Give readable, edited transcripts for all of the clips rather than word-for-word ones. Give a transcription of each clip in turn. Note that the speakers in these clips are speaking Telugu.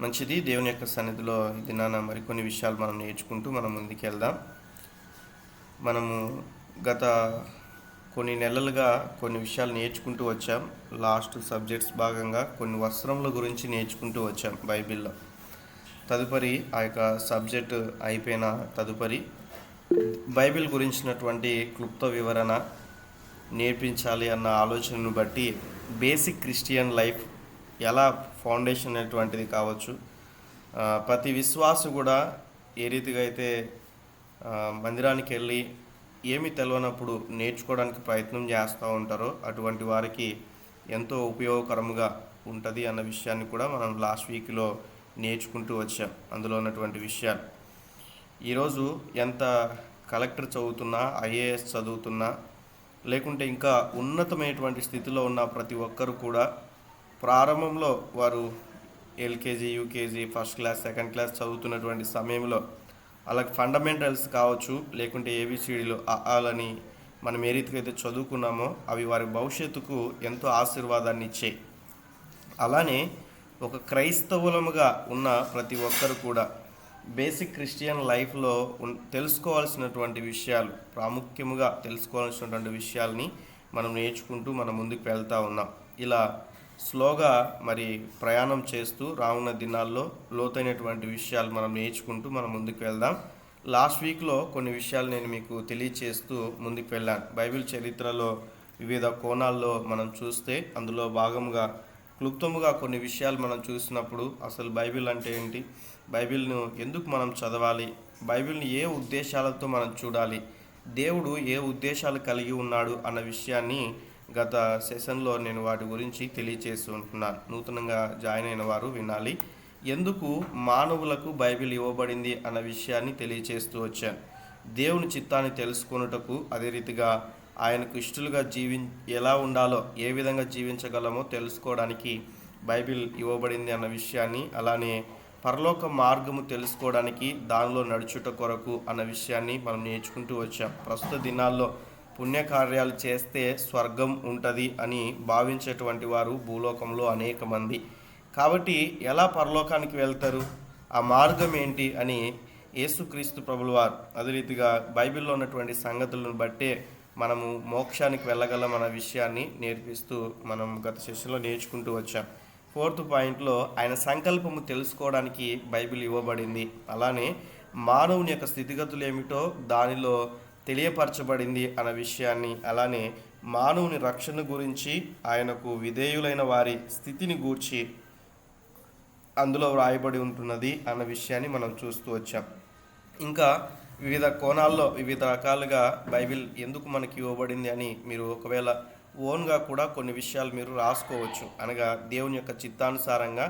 మంచిది. దేవుని యొక్క సన్నిధిలో ఈ దినాన మరికొన్ని విషయాలు మనం నేర్చుకుంటూ మనం ముందుకెళ్దాం. మనము గత కొన్ని నెలలుగా కొన్ని విషయాలు నేర్చుకుంటూ వచ్చాం. లాస్ట్ సబ్జెక్ట్స్ భాగంగా కొన్ని వస్త్రముల గురించి నేర్చుకుంటూ వచ్చాం బైబిల్లో. తదుపరి ఆ యొక్క సబ్జెక్టు అయిపోయిన తదుపరి బైబిల్ గురించినటువంటి క్లుప్త వివరణ నేర్పించాలి అన్న ఆలోచనను బట్టి బేసిక్ క్రిస్టియన్ లైఫ్ ఎలా ఫౌండేషన్ అనేటువంటిది కావచ్చు, ప్రతి విశ్వాసు కూడా ఏ రీతిగా అయితే మందిరానికి వెళ్ళి ఏమి తెలియనప్పుడు నేర్చుకోవడానికి ప్రయత్నం చేస్తూ ఉంటారో అటువంటి వారికి ఎంతో ఉపయోగకరంగా ఉంటుంది అన్న విషయాన్ని కూడా మనం లాస్ట్ వీక్లో నేర్చుకుంటూ వచ్చాం. అందులో ఉన్నటువంటి విషయాలు ఈరోజు ఎంత కలెక్టర్ చదువుతున్నా, ఐఏఎస్ చదువుతున్నా, లేకుంటే ఇంకా ఉన్నతమైనటువంటి స్థితిలో ఉన్న ప్రతి ఒక్కరు కూడా ప్రారంభంలో వారు LKG, UKG, first class, second class చదువుతున్నటువంటి సమయంలో అలాగే ఫండమెంటల్స్ కావచ్చు, లేకుంటే ఏబిసిడీలు ఆలని మనం ఏ రీతిగా అయితే చదువుకున్నామో అవి వారి భవిష్యత్తుకు ఎంతో ఆశీర్వాదాన్ని ఇచ్చాయి. అలానే ఒక క్రైస్తవులముగా ఉన్న ప్రతి ఒక్కరు కూడా బేసిక్ క్రిస్టియన్ లైఫ్లో తెలుసుకోవాల్సినటువంటి విషయాలు, ప్రాముఖ్యముగా తెలుసుకోవాల్సినటువంటి విషయాల్ని మనం నేర్చుకుంటూ మనం ముందుకు వెళ్తూ ఉన్నాం. ఇలా స్లోగా మరి ప్రయాణం చేస్తూ రానున్న దినాల్లో లోతైనటువంటి విషయాలు మనం నేర్చుకుంటూ మనం ముందుకు వెళ్దాం. లాస్ట్ వీక్లో కొన్ని విషయాలు నేను మీకు తెలియచేస్తూ ముందుకు వెళ్ళాను. బైబిల్ చరిత్రలో వివిధ కోణాల్లో మనం చూస్తే అందులో భాగంగా క్లుప్తముగా కొన్ని విషయాలు మనం చూసినప్పుడు అసలు బైబిల్ అంటే ఏంటి, బైబిల్ను ఎందుకు మనం చదవాలి, బైబిల్ని ఏ ఉద్దేశాలతో మనం చూడాలి, దేవుడు ఏ ఉద్దేశాలు కలిగి ఉన్నాడు అన్న విషయాన్ని గత సెషన్లో నేను వాటి గురించి తెలియచేస్తూ ఉంటున్నాను. నూతనంగా జాయిన్ అయిన వారు వినాలి. ఎందుకు మానవులకు బైబిల్ ఇవ్వబడింది అన్న విషయాన్ని తెలియచేస్తూ వచ్చాను. దేవుని చిత్తాన్ని తెలుసుకొనుటకు, అదే రీతిగా ఆయనకు ఇష్టలుగా ఎలా ఉండాలో, ఏ విధంగా జీవించగలమో తెలుసుకోవడానికి బైబిల్ ఇవ్వబడింది అన్న విషయాన్ని, అలానే పరలోక మార్గము తెలుసుకోవడానికి దానిలో నడుచుట కొరకు అన్న విషయాన్ని మనం నేర్చుకుంటూ వచ్చాం. ప్రస్తుత దినాల్లో పుణ్యకార్యాలు చేస్తే స్వర్గం ఉంటుంది అని భావించేటువంటి వారు భూలోకంలో అనేక మంది. కాబట్టి ఎలా పరలోకానికి వెళ్తారు, ఆ మార్గం ఏంటి అని యేసుక్రీస్తు ప్రభుల వారు అదే రీతిగా బైబిల్లో ఉన్నటువంటి సంగతులను బట్టే మనము మోక్షానికి వెళ్ళగలం అన్న విషయాన్ని నేర్పిస్తూ మనం గత సెషన్లో నేర్చుకుంటూ వచ్చాం. 4th పాయింట్లో ఆయన సంకల్పము తెలుసుకోవడానికి బైబిల్ ఇవ్వబడింది. అలానే మానవుని యొక్క స్థితిగతులు ఏమిటో దానిలో తెలియపరచబడింది అన్న విషయాన్ని, అలానే మానవుని రక్షణ గురించి, ఆయనకు విధేయులైన వారి స్థితిని గూర్చి అందులో వ్రాయబడి ఉంటున్నది అన్న విషయాన్ని మనం చూస్తూ వచ్చాం. ఇంకా వివిధ కోణాల్లో వివిధ రకాలుగా బైబిల్ ఎందుకు మనకి ఇవ్వబడింది అని మీరు ఒకవేళ ఓన్గా కూడా కొన్ని విషయాలు మీరు రాసుకోవచ్చు. అనగా దేవుని యొక్క చిత్తానుసారంగా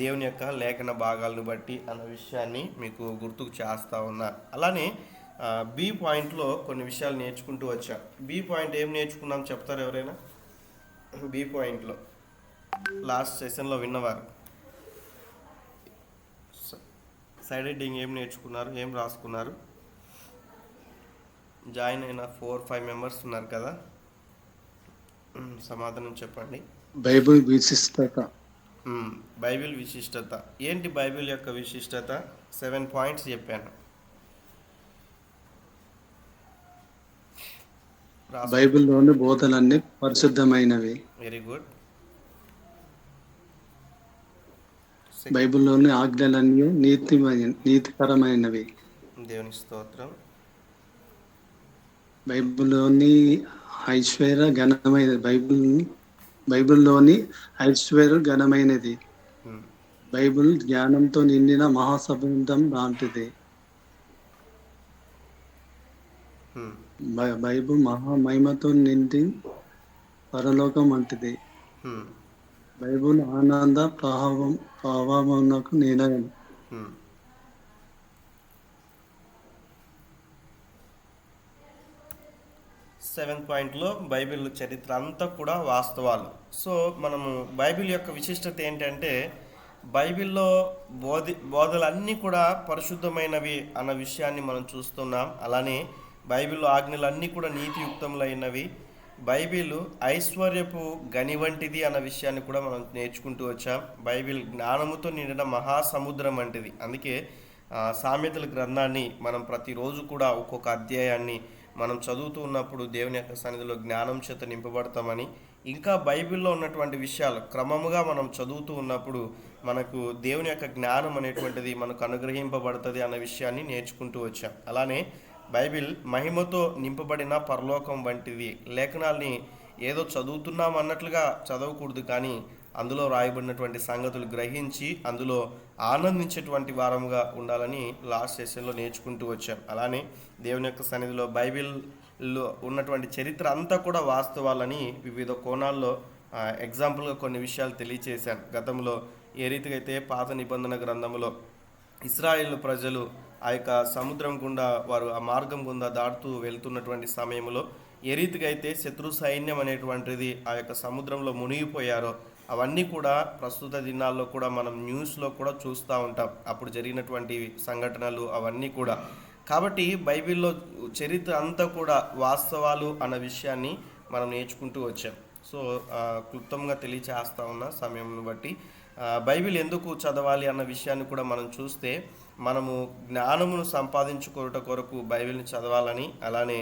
దేవుని యొక్క లేఖన భాగాలను బట్టి అన్న విషయాన్ని మీకు గుర్తుకు చేస్తూ ఉన్నారు. అలానే బి పాయింట్లో కొన్ని విషయాలు నేర్చుకుంటూ వచ్చాం. బి పాయింట్ ఏం నేర్చుకున్నాం చెప్తారు ఎవరైనా? బి పాయింట్లో లాస్ట్ సెషన్లో విన్నవారు సైడ్ హెడ్డింగ్ ఏం నేర్చుకున్నారు, ఏం రాసుకున్నారు? జాయిన్ అయిన 4-5 మెంబర్స్ ఉన్నారు కదా, సమాధానం చెప్పండి. బైబిల్ విశిష్టత. బైబిల్ విశిష్టత ఏంటి? బైబిల్ యొక్క విశిష్టత 7 పాయింట్స్ చెప్పాను. బైబిల్లోని బోధలన్నీ పరిశుద్ధమైనవి. Very good. బైబిల్లోని ఆజ్ఞలన్నీ నీతికరమైనవి. దేవుని స్తోత్రం. బైబిల్లోని ఐశ్వర్య ఘనమైనది. బైబిల్లోని ఐశ్వర్య ఘనమైనది. బైబిల్ జ్ఞానంతో నిండిన మహాసముద్రం లాంటిది. బైబిల్ మహామహిమతో నిండి పరలోకం వంటిది. బైబిల్ ఆనంద ప్రభావమునకు నిలయం. 7th పాయింట్లో బైబిల్ చరిత్ర అంతా కూడా వాస్తవాలు. సో మనము బైబిల్ యొక్క విశిష్టత ఏంటంటే బైబిల్లో బోధలన్నీ కూడా పరిశుద్ధమైనవి అన్న విషయాన్ని మనం చూస్తున్నాం. అలానే బైబిల్లో ఆజ్ఞలన్నీ కూడా నీతియుక్తములైనవి. బైబిల్ ఐశ్వర్యపు గని వంటిది అన్న విషయాన్ని కూడా మనం నేర్చుకుంటూ వచ్చాం. బైబిల్ జ్ఞానముతో నిండిన మహాసముద్రం వంటిది. అందుకే సామెతల గ్రంథాన్ని మనం ప్రతిరోజు కూడా ఒక్కొక్క అధ్యాయాన్ని మనం చదువుతూ ఉన్నప్పుడు దేవుని యొక్క సన్నిధిలో జ్ఞానం చేత నింపబడతామని, ఇంకా బైబిల్లో ఉన్నటువంటి విషయాలు క్రమముగా మనం చదువుతూ ఉన్నప్పుడు మనకు దేవుని యొక్క జ్ఞానం అనేటువంటిది మనకు అనుగ్రహింపబడుతుంది అన్న విషయాన్ని నేర్చుకుంటూ వచ్చాం. అలానే బైబిల్ మహిమతో నింపబడిన పరలోకం వంటిది. లేఖనాల్ని ఏదో చదువుతున్నాం అన్నట్లుగా చదవకూడదు, కానీ అందులో రాయబడినటువంటి సంగతులు గ్రహించి అందులో ఆనందించేటువంటి వారముగా ఉండాలని లాస్ట్ సెషన్లో నేర్చుకుంటూ వచ్చాం. అలానే దేవుని యొక్క సన్నిధిలో బైబిల్లో ఉన్నటువంటి చరిత్ర అంతా కూడా వాస్తవాలని వివిధ కోణాల్లో ఎగ్జాంపుల్గా కొన్ని విషయాలు తెలియచేశాను. గతంలో ఏ రీతిగా అయితే పాత నిబంధన గ్రంథంలో ఇశ్రాయేలు ప్రజలు ఆ యొక్క సముద్రం గుండా వారు ఆ మార్గం గుండా దాటుతూ వెళ్తున్నటువంటి సమయంలో ఏ రీతిగా అయితే శత్రు సైన్యం అనేటువంటిది ఆ యొక్క సముద్రంలో మునిగిపోయారో అవన్నీ కూడా ప్రస్తుత దినాల్లో కూడా మనం న్యూస్లో కూడా చూస్తూ ఉంటాం, అప్పుడు జరిగినటువంటి సంఘటనలు అవన్నీ కూడా. కాబట్టి బైబిల్లో చరిత్ర అంతా కూడా వాస్తవాలు అన్న విషయాన్ని మనం నేర్చుకుంటూ వచ్చాం. సో క్లుప్తంగా తెలియచేస్తా ఉన్న సమయంను బట్టి బైబిల్ ఎందుకు చదవాలి అన్న విషయాన్ని కూడా మనం చూస్తే, మనము జ్ఞానమును సంపాదించుకోవట కొరకు బైబిల్ని చదవాలని, అలానే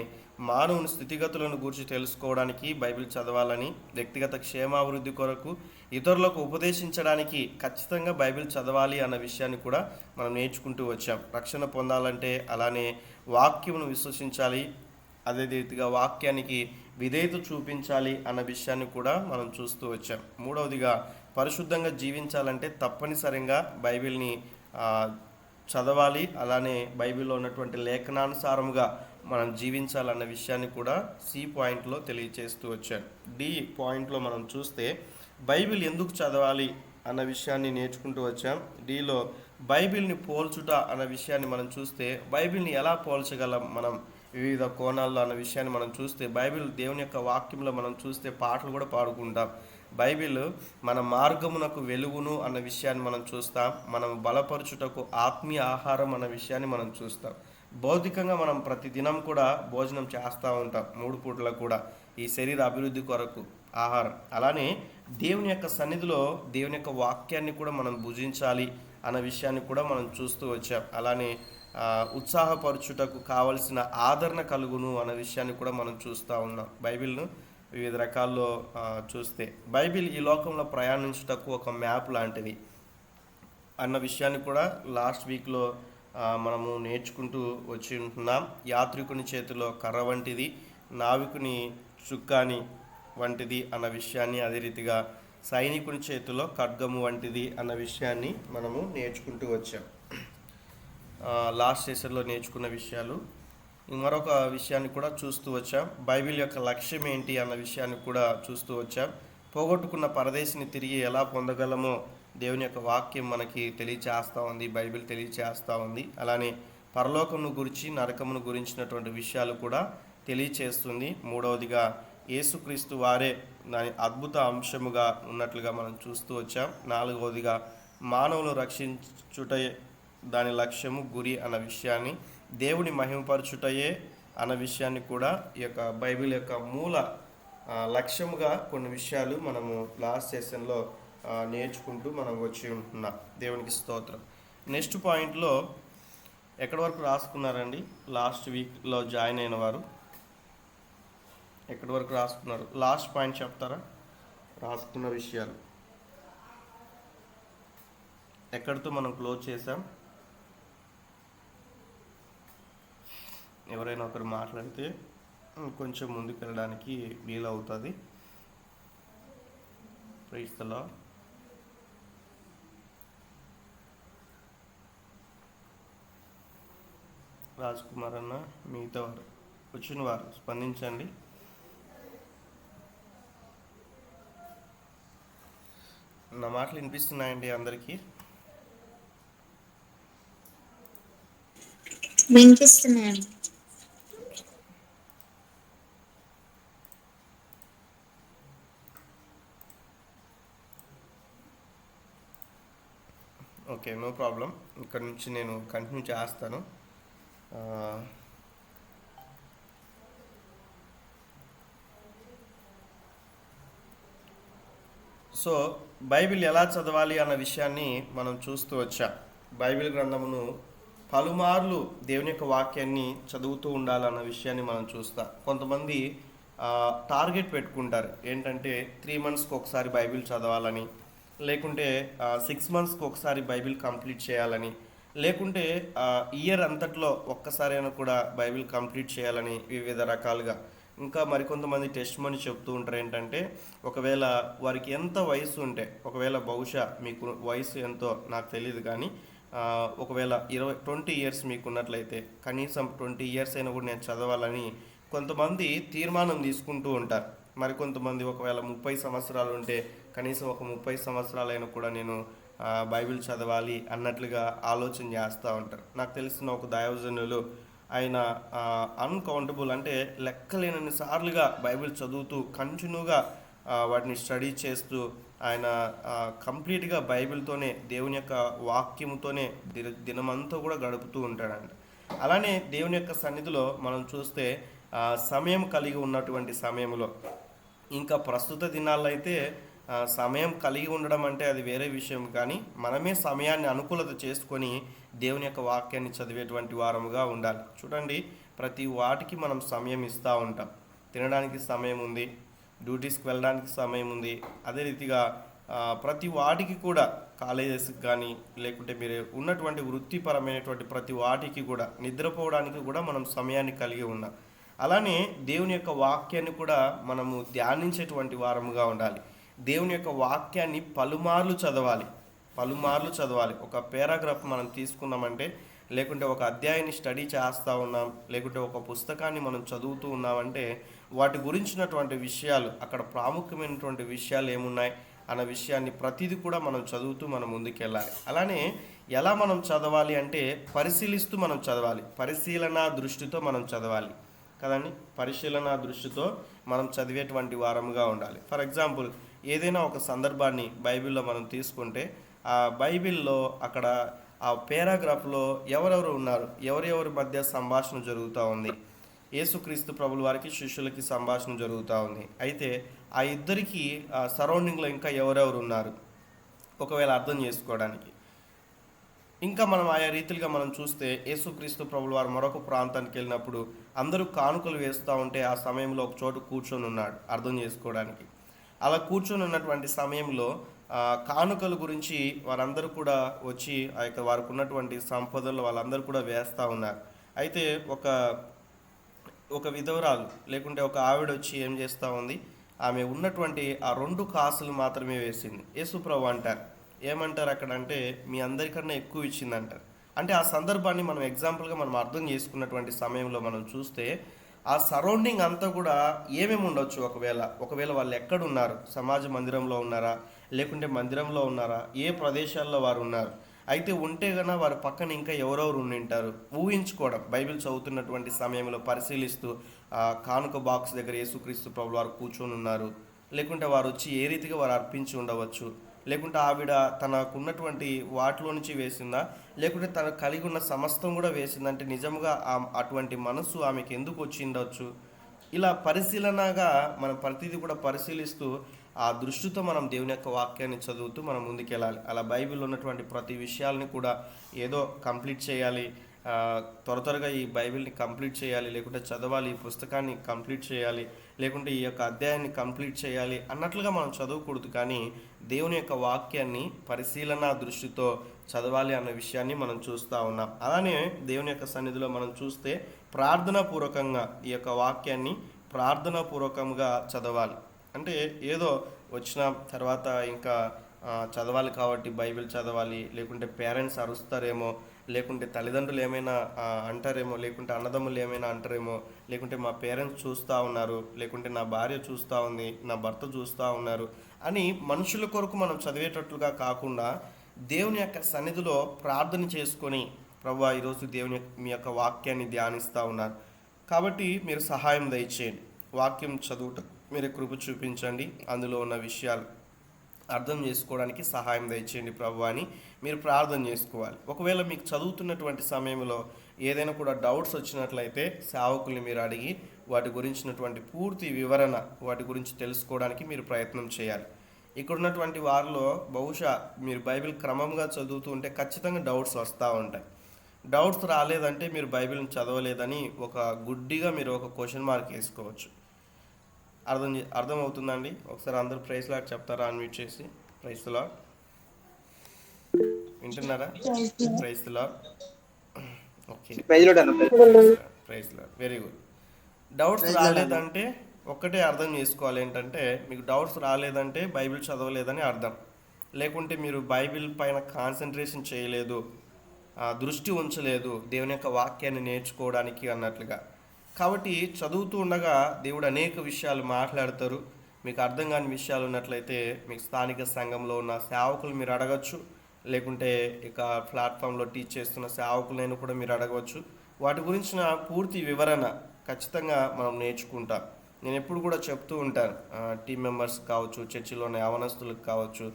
మానవుని స్థితిగతులను గురించి తెలుసుకోవడానికి బైబిల్ చదవాలని, వ్యక్తిగత క్షేమాభివృద్ధి కొరకు ఇతరులకు ఉపదేశించడానికి ఖచ్చితంగా బైబిల్ చదవాలి అన్న విషయాన్ని కూడా మనం నేర్చుకుంటూ వచ్చాం. రక్షణ పొందాలంటే అలానే వాక్యమును విశ్వసించాలి, అదే రీతిగా వాక్యానికి విధేయత చూపించాలి అన్న విషయాన్ని కూడా మనం చూస్తూ వచ్చాం. మూడవదిగా పరిశుద్ధంగా జీవించాలంటే తప్పనిసరిగా బైబిల్ని చదవాలి, అలానే బైబిల్లో ఉన్నటువంటి లేఖనానుసారముగా మనం జీవించాలన్న విషయాన్ని కూడా సి పాయింట్లో తెలియచేస్తూ వచ్చాను. డి పాయింట్లో మనం చూస్తే బైబిల్ ఎందుకు చదవాలి అన్న విషయాన్ని నేర్చుకుంటూ వచ్చాం. డిలో బైబిల్ని పోల్చుట అన్న విషయాన్ని మనం చూస్తే, బైబిల్ని ఎలా పోల్చగలం మనం వివిధ కోణాల్లో అన్న విషయాన్ని మనం చూస్తే, బైబిల్ దేవుని యొక్క వాక్యంలో మనం చూస్తే పాటలు కూడా పాడుకుంటాం. బైబిల్ మన మార్గమునకు వెలుగును అన్న విషయాన్ని మనం చూస్తాం. మనం బలపరచుటకు ఆత్మీయ ఆహారం అన్న విషయాన్ని మనం చూస్తాం. భౌతికంగా మనం ప్రతిదినం కూడా భోజనం చేస్తూ ఉంటాం, 3 పూటల కూడా ఈ శరీర అభివృద్ధి కొరకు ఆహారం. అలానే దేవుని యొక్క సన్నిధిలో దేవుని యొక్క వాక్యాన్ని కూడా మనం భుజించాలి అన్న విషయాన్ని కూడా మనం చూస్తూ వచ్చాం. అలానే ఉత్సాహపరచుటకు కావలసిన ఆదరణ కలుగును అన్న విషయాన్ని కూడా మనం చూస్తూ ఉన్నాం. బైబిల్ను వివిధ రకాల్లో చూస్తే బైబిల్ ఈ లోకంలో ప్రయాణించుటకు ఒక మ్యాప్ లాంటిది అన్న విషయాన్ని కూడా లాస్ట్ వీక్లో మనము నేర్చుకుంటూ వచ్చి ఉంటున్నాం. యాత్రికుని చేతిలో కర్ర వంటిది, నావికుని చుక్కాని వంటిది అన్న విషయాన్ని, అదే రీతిగా సైనికుని చేతిలో ఖడ్గము వంటిది అన్న విషయాన్ని మనము నేర్చుకుంటూ వచ్చాం. లాస్ట్ సెషన్లో నేర్చుకున్న విషయాలు. మరొక విషయాన్ని కూడా చూస్తూ వచ్చాం, బైబిల్ యొక్క లక్ష్యం ఏంటి అన్న విషయాన్ని కూడా చూస్తూ వచ్చాం. పోగొట్టుకున్న పరదేశిని తిరిగి ఎలా పొందగలమో దేవుని యొక్క వాక్యం మనకి తెలియచేస్తూ ఉంది, బైబిల్ తెలియచేస్తూ ఉంది. అలానే పరలోకమును గురించి నరకమును గురించినటువంటి విషయాలు కూడా తెలియచేస్తుంది. మూడవదిగా యేసుక్రీస్తు వారే దాని అద్భుత అంశముగా ఉన్నట్లుగా మనం చూస్తూ వచ్చాం. నాలుగవదిగా మానవులను రక్షించుటయే దాని లక్ష్యము, గురి అన్న విషయాన్ని, దేవుని మహిమపరచుటయే అన్న విషయాన్ని కూడా ఈ యొక్క బైబిల్ యొక్క మూల లక్ష్యముగా కొన్ని విషయాలు మనము లాస్ట్ సెషన్లో నేర్చుకుంటూ మనం వచ్చి ఉంటున్నాం. దేవునికి స్తోత్రం. నెక్స్ట్ పాయింట్లో ఎక్కడి వరకు రాసుకున్నారండి? లాస్ట్ వీక్లో జాయిన్ అయిన వారు ఎక్కడి వరకు రాసుకున్నారు? లాస్ట్ పాయింట్ చెప్తారా? రాసుకున్న విషయాలు ఎక్కడితో మనం క్లోజ్ చేసాం? ఎవరైనా ఒకరు మాట్లాడితే కొంచెం ముందుకు వెళ్ళడానికి వీలవుతుంది. Praise the lord. Raj Kumar అన్న, మిగతా వారు వచ్చిన వారు స్పందించండి. నా మాటలు వినిపిస్తున్నాయండి అందరికీ? వినిపిస్తున్నాయండి. Okay, no problem. ఇక్కడ నుంచి నేను కంటిన్యూ చేస్తాను. సో బైబిల్ ఎలా చదవాలి అన్న విషయాన్ని మనం చూస్తూ వచ్చాం. బైబిల్ గ్రంథమును పలుమార్లు దేవుని యొక్క వాక్యాన్ని చదువుతూ ఉండాలన్న విషయాన్ని మనం చూస్తాం. కొంతమంది టార్గెట్ పెట్టుకుంటారు, ఏంటంటే 3 మంత్స్కి ఒకసారి బైబిల్ చదవాలని, లేకుంటే 6 మంత్స్కి ఒకసారి బైబిల్ కంప్లీట్ చేయాలని, లేకుంటే ఇయర్ అంతట్లో ఒక్కసారైనా కూడా బైబిల్ కంప్లీట్ చేయాలని వివిధ రకాలుగా. ఇంకా మరికొంతమంది టెస్ట్ మనీ చెప్తూ ఉంటారు, ఏంటంటే ఒకవేళ వారికి ఎంత వయసు ఉంటే, ఒకవేళ బహుశా మీకు వయసు ఎంతో నాకు తెలియదు కానీ ఒకవేళ 20 ఇయర్స్ మీకు ఉన్నట్లయితే కనీసం 20 ఇయర్స్ అయినా కూడా నేను చదవాలని కొంతమంది తీర్మానం తీసుకుంటూ ఉంటారు. మరికొంతమంది ఒకవేళ 30 సంవత్సరాలు ఉంటే కనీసం ఒక 30 సంవత్సరాలైనా కూడా నేను బైబిల్ చదవాలి అన్నట్లుగా ఆలోచన చేస్తూ ఉంటారు. నాకు తెలిసిన ఒక దైవజనులు, ఆయన అన్కౌంటబుల్ అంటే లెక్కలేనన్ని సార్లుగా బైబిల్ చదువుతూ కంటిన్యూగా వాటిని స్టడీ చేస్తూ ఆయన కంప్లీట్గా బైబిల్తోనే, దేవుని యొక్క వాక్యముతోనే దినమంతా కూడా గడుపుతూ ఉంటాడంట. అలానే దేవుని యొక్క సన్నిధిలో మనం చూస్తే సమయం కలిగి ఉన్నటువంటి సమయంలో, ఇంకా ప్రస్తుత దినాల్లో అయితే సమయం కలిగి ఉండడం అంటే అది వేరే విషయం, కానీ మనమే సమయాన్ని అనుకూలత చేసుకొని దేవుని యొక్క వాక్యాన్ని చదివేటువంటి వారముగా ఉండాలి. చూడండి, ప్రతి వాటికి మనం సమయం ఇస్తూ ఉంటాం. తినడానికి సమయం ఉంది, డ్యూటీస్కి వెళ్ళడానికి సమయం ఉంది. అదే రీతిగా ప్రతి వాటికి కూడా, కాలేజెస్కి కానీ లేకుంటే మీరు ఉన్నటువంటి వృత్తిపరమైనటువంటి ప్రతి వాటికి కూడా, నిద్రపోవడానికి కూడా మనం సమయాన్ని కలిగి ఉన్నాం. అలానే దేవుని యొక్క వాక్యాన్ని కూడా మనము ధ్యానించేటువంటి వారముగా ఉండాలి. దేవుని యొక్క వాక్యాన్ని పలుమార్లు చదవాలి. ఒక పారాగ్రాఫ్ మనం తీసుకున్నామంటే, లేకుంటే ఒక అధ్యాయాన్ని స్టడీ చేస్తూ ఉన్నాం, లేకుంటే ఒక పుస్తకాన్ని మనం చదువుతూ ఉన్నామంటే వాటి గురించినటువంటి విషయాలు, అక్కడ ప్రాముఖ్యమైనటువంటి విషయాలు ఏమున్నాయి అన్న విషయాన్ని ప్రతిదీ కూడా మనం చదువుతూ మనం ముందుకెళ్ళాలి. అలానే ఎలా మనం చదవాలి అంటే పరిశీలిస్తూ మనం చదవాలి, పరిశీలన దృష్టితో మనం చదవాలి కదండి. పరిశీలన దృష్టితో మనం చదివేటువంటి వారముగా ఉండాలి. ఫర్ ఎగ్జాంపుల్, ఏదైనా ఒక సందర్భాన్ని బైబిల్లో మనం తీసుకుంటే ఆ బైబిల్లో అక్కడ ఆ పారాగ్రాఫ్లో ఎవరెవరు ఉన్నారు, ఎవరెవరి మధ్య సంభాషణ జరుగుతూ ఉంది. యేసుక్రీస్తు ప్రభుల వారికి శిష్యులకి సంభాషణ జరుగుతూ ఉంది. అయితే ఆ ఇద్దరికి సరౌండింగ్లో ఇంకా ఎవరెవరు ఉన్నారు ఒకవేళ అర్థం చేసుకోవడానికి. ఇంకా మనం ఆయా రీతిలుగా మనం చూస్తే యేసుక్రీస్తు ప్రభుల వారు మరొక ప్రాంతానికి వెళ్ళినప్పుడు అందరూ కానుకలు వేస్తూ ఉంటే ఆ సమయంలో ఒక చోటు కూర్చొని ఉన్నాడు అర్థం చేసుకోవడానికి. అలా కూర్చొని ఉన్నటువంటి సమయంలో కానుకల గురించి వారందరూ కూడా వచ్చి ఆ యొక్క వారికి ఉన్నటువంటి సంపదలు వాళ్ళందరూ కూడా వేస్తూ ఉన్నారు. అయితే ఒక విధవరాలు లేకుంటే ఒక ఆవిడ వచ్చి ఏం చేస్తూ ఉంది, ఆమె ఉన్నటువంటి ఆ 2 కాసులు మాత్రమే వేసింది. యేసుప్రభు అంటారు, ఏమంటారు అక్కడ అంటే, మీ అందరికన్నా ఎక్కువ ఇచ్చిందంటారు. అంటే ఆ సందర్భాన్ని మనం ఎగ్జాంపుల్గా మనం అర్థం చేసుకున్నటువంటి సమయంలో మనం చూస్తే ఆ సరౌండింగ్ అంతా కూడా ఏమేమి ఉండొచ్చు, ఒకవేళ వాళ్ళు ఎక్కడున్నారు, సమాజ మందిరంలో ఉన్నారా, లేకుంటే మందిరంలో ఉన్నారా, ఏ ప్రదేశాల్లో వారు ఉన్నారు. అయితే ఉంటే గన వారి పక్కన ఇంకా ఎవరెవరు ఉండింటారు ఊహించుకోవడం. బైబిల్ చదువుతున్నటువంటి సమయంలో పరిశీలిస్తూ కానుక బాక్స్ దగ్గర యేసుక్రీస్తు ప్రభువు వారు కూర్చొని ఉన్నారు, లేకుంటే వారు వచ్చి ఏ రీతిగా వారు అర్పించి ఉండవచ్చు, లేకుంటే ఆవిడ తనకున్నటువంటి వాటిలో నుంచి వేసిందా, లేకుంటే తను కలిగి ఉన్న సమస్తం కూడా వేసిందంటే నిజంగా అటువంటి మనసు ఆమెకి ఎందుకు వచ్చిండవచ్చు. ఇలా పరిశీలనగా మనం ప్రతిదీ కూడా పరిశీలిస్తూ ఆ దృష్టితో మనం దేవుని యొక్క వాక్యాన్ని చదువుతూ మనం ముందుకెళ్ళాలి. అలా బైబిల్లో ఉన్నటువంటి ప్రతి విషయాల్ని కూడా ఏదో కంప్లీట్ చేయాలి, త్వరగా ఈ బైబిల్ని కంప్లీట్ చేయాలి, లేకుంటే చదవాలి, ఈ పుస్తకాన్ని కంప్లీట్ చేయాలి, లేకుంటే ఈ యొక్క అధ్యాయాన్ని కంప్లీట్ చేయాలి అన్నట్లుగా మనం చదవకూడదు. కానీ దేవుని యొక్క వాక్యాన్ని పరిశీలన దృష్టితో చదవాలి అన్న విషయాన్ని మనం చూస్తూ ఉన్నాం. అలానే దేవుని యొక్క సన్నిధిలో మనం చూస్తే ప్రార్థనాపూర్వకంగా ఈ యొక్క వాక్యాన్ని ప్రార్థనాపూర్వకంగా చదవాలి. అంటే ఏదో వచ్చిన తర్వాత ఇంకా చదవాలి కాబట్టి బైబిల్ చదవాలి, లేకుంటే పేరెంట్స్ అరుస్తారేమో, లేకుంటే తల్లిదండ్రులు ఏమైనా అంటారేమో, లేకుంటే అన్నదమ్ములు ఏమైనా అంటారేమో, లేకుంటే మా పేరెంట్స్ చూస్తూ ఉన్నారు, లేకుంటే నా భార్య చూస్తూ ఉంది, నా భర్త చూస్తూ ఉన్నారు అని మనుషుల కొరకు మనం చదివేటట్లుగా కాకుండా దేవుని యొక్క సన్నిధిలో ప్రార్థన చేసుకొని, ప్రభువా ఈరోజు మీ యొక్క వాక్యాన్ని ధ్యానిస్తూ ఉన్నారు కాబట్టి మీరు సహాయం దయచేయండి, వాక్యం చదువుట మీరు కృప చూపించండి, అందులో ఉన్న విషయాలు అర్థం చేసుకోవడానికి సహాయం దయచేయండి ప్రభు అని మీరు ప్రార్థన చేసుకోవాలి. ఒకవేళ మీకు చదువుతున్నటువంటి సమయంలో ఏదైనా కూడా డౌట్స్ వచ్చినట్లయితే సేవకుల్ని మీరు అడిగి వాటి గురించినటువంటి పూర్తి వివరణ వాటి గురించి తెలుసుకోవడానికి మీరు ప్రయత్నం చేయాలి. ఇక్కడ ఉన్నటువంటి వారిలో బహుశా మీరు బైబిల్ క్రమంగా చదువుతూ ఉంటే ఖచ్చితంగా డౌట్స్ వస్తూ ఉంటాయి. డౌట్స్ రాలేదంటే మీరు బైబిల్ని చదవలేదని ఒక గుడ్డిగా మీరు ఒక క్వశ్చన్ మార్క్ వేసుకోవచ్చు. అర్థమవుతుందండి? ఒకసారి అందరూ ప్రైజ్ లాట్ చెప్తారా? అన్మ్యూట్ చేసి ప్రైజ్ లాట్. వింటున్నారా? Praise lord. Okay, praise lord. Very good. Doubts రాలేదంటే ఒక్కటే అర్థం చేసుకోవాలి, ఏంటంటే మీకు డౌట్స్ రాలేదంటే బైబిల్ చదవలేదని అర్థం. లేకుంటే మీరు బైబిల్ పైన కాన్సన్ట్రేషన్ చేయలేదు, దృష్టి ఉంచలేదు దేవుని యొక్క వాక్యాన్ని నేర్చుకోవడానికి అన్నట్లుగా. కాబట్టి చదువుతూ ఉండగా దేవుడు అనేక విషయాలు మాట్లాడతారు. మీకు అర్థం కాని విషయాలు ఉన్నట్లయితే మీకు స్థానిక సంఘంలో ఉన్న సేవకులు మీరు అడగచ్చు, లేకుంటే ఇక ప్లాట్ఫామ్లో టీచ్ చేస్తున్న సేవకులైనా కూడా మీరు అడగవచ్చు. వాటి గురించిన పూర్తి వివరణ ఖచ్చితంగా మనం నేర్చుకుంటాం. నేను ఎప్పుడు కూడా చెప్తూ ఉంటాను, టీం మెంబర్స్ కావచ్చు, చర్చిలోని యవనస్తులకు కావచ్చు,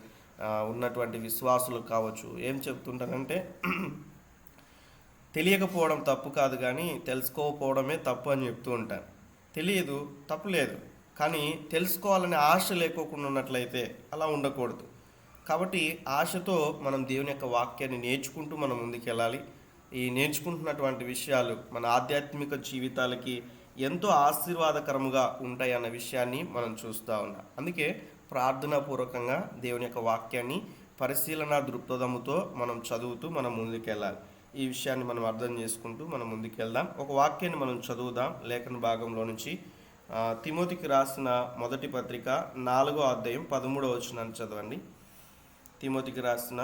ఉన్నటువంటి విశ్వాసులకు కావచ్చు, ఏం చెప్తుంటానంటే తెలియకపోవడం తప్పు కాదు, కానీ తెలుసుకోకపోవడమే తప్పు అని చెప్తూ ఉంటాను. తెలియదు, తప్పు లేదు, కానీ తెలుసుకోవాలనే ఆశ లేకోకుండా ఉన్నట్లయితే అలా ఉండకూడదు. కాబట్టి ఆశతో మనం దేవుని యొక్క వాక్యాన్ని నేర్చుకుంటూ మనం ముందుకెళ్ళాలి. ఈ నేర్చుకుంటున్నటువంటి విషయాలు మన ఆధ్యాత్మిక జీవితాలకి ఎంతో ఆశీర్వాదకరముగా ఉంటాయి అన్న విషయాన్ని మనం చూస్తూ ఉన్నాం. అందుకే ప్రార్థనాపూర్వకంగా దేవుని యొక్క వాక్యాన్ని పరిశీలన దృక్పథముతో మనం చదువుతూ మనం ముందుకెళ్ళాలి. ఈ విషయాన్ని మనం అర్థం చేసుకుంటూ మనం ముందుకెళ్దాం. ఒక వాక్యాన్ని మనం చదువుదాం లేఖన భాగంలో నుంచి. తిమోతికి రాసిన మొదటి పత్రిక 4వ అధ్యాయం 13వ వచనాన్ని చదవండి. తిమోతికి రాసిన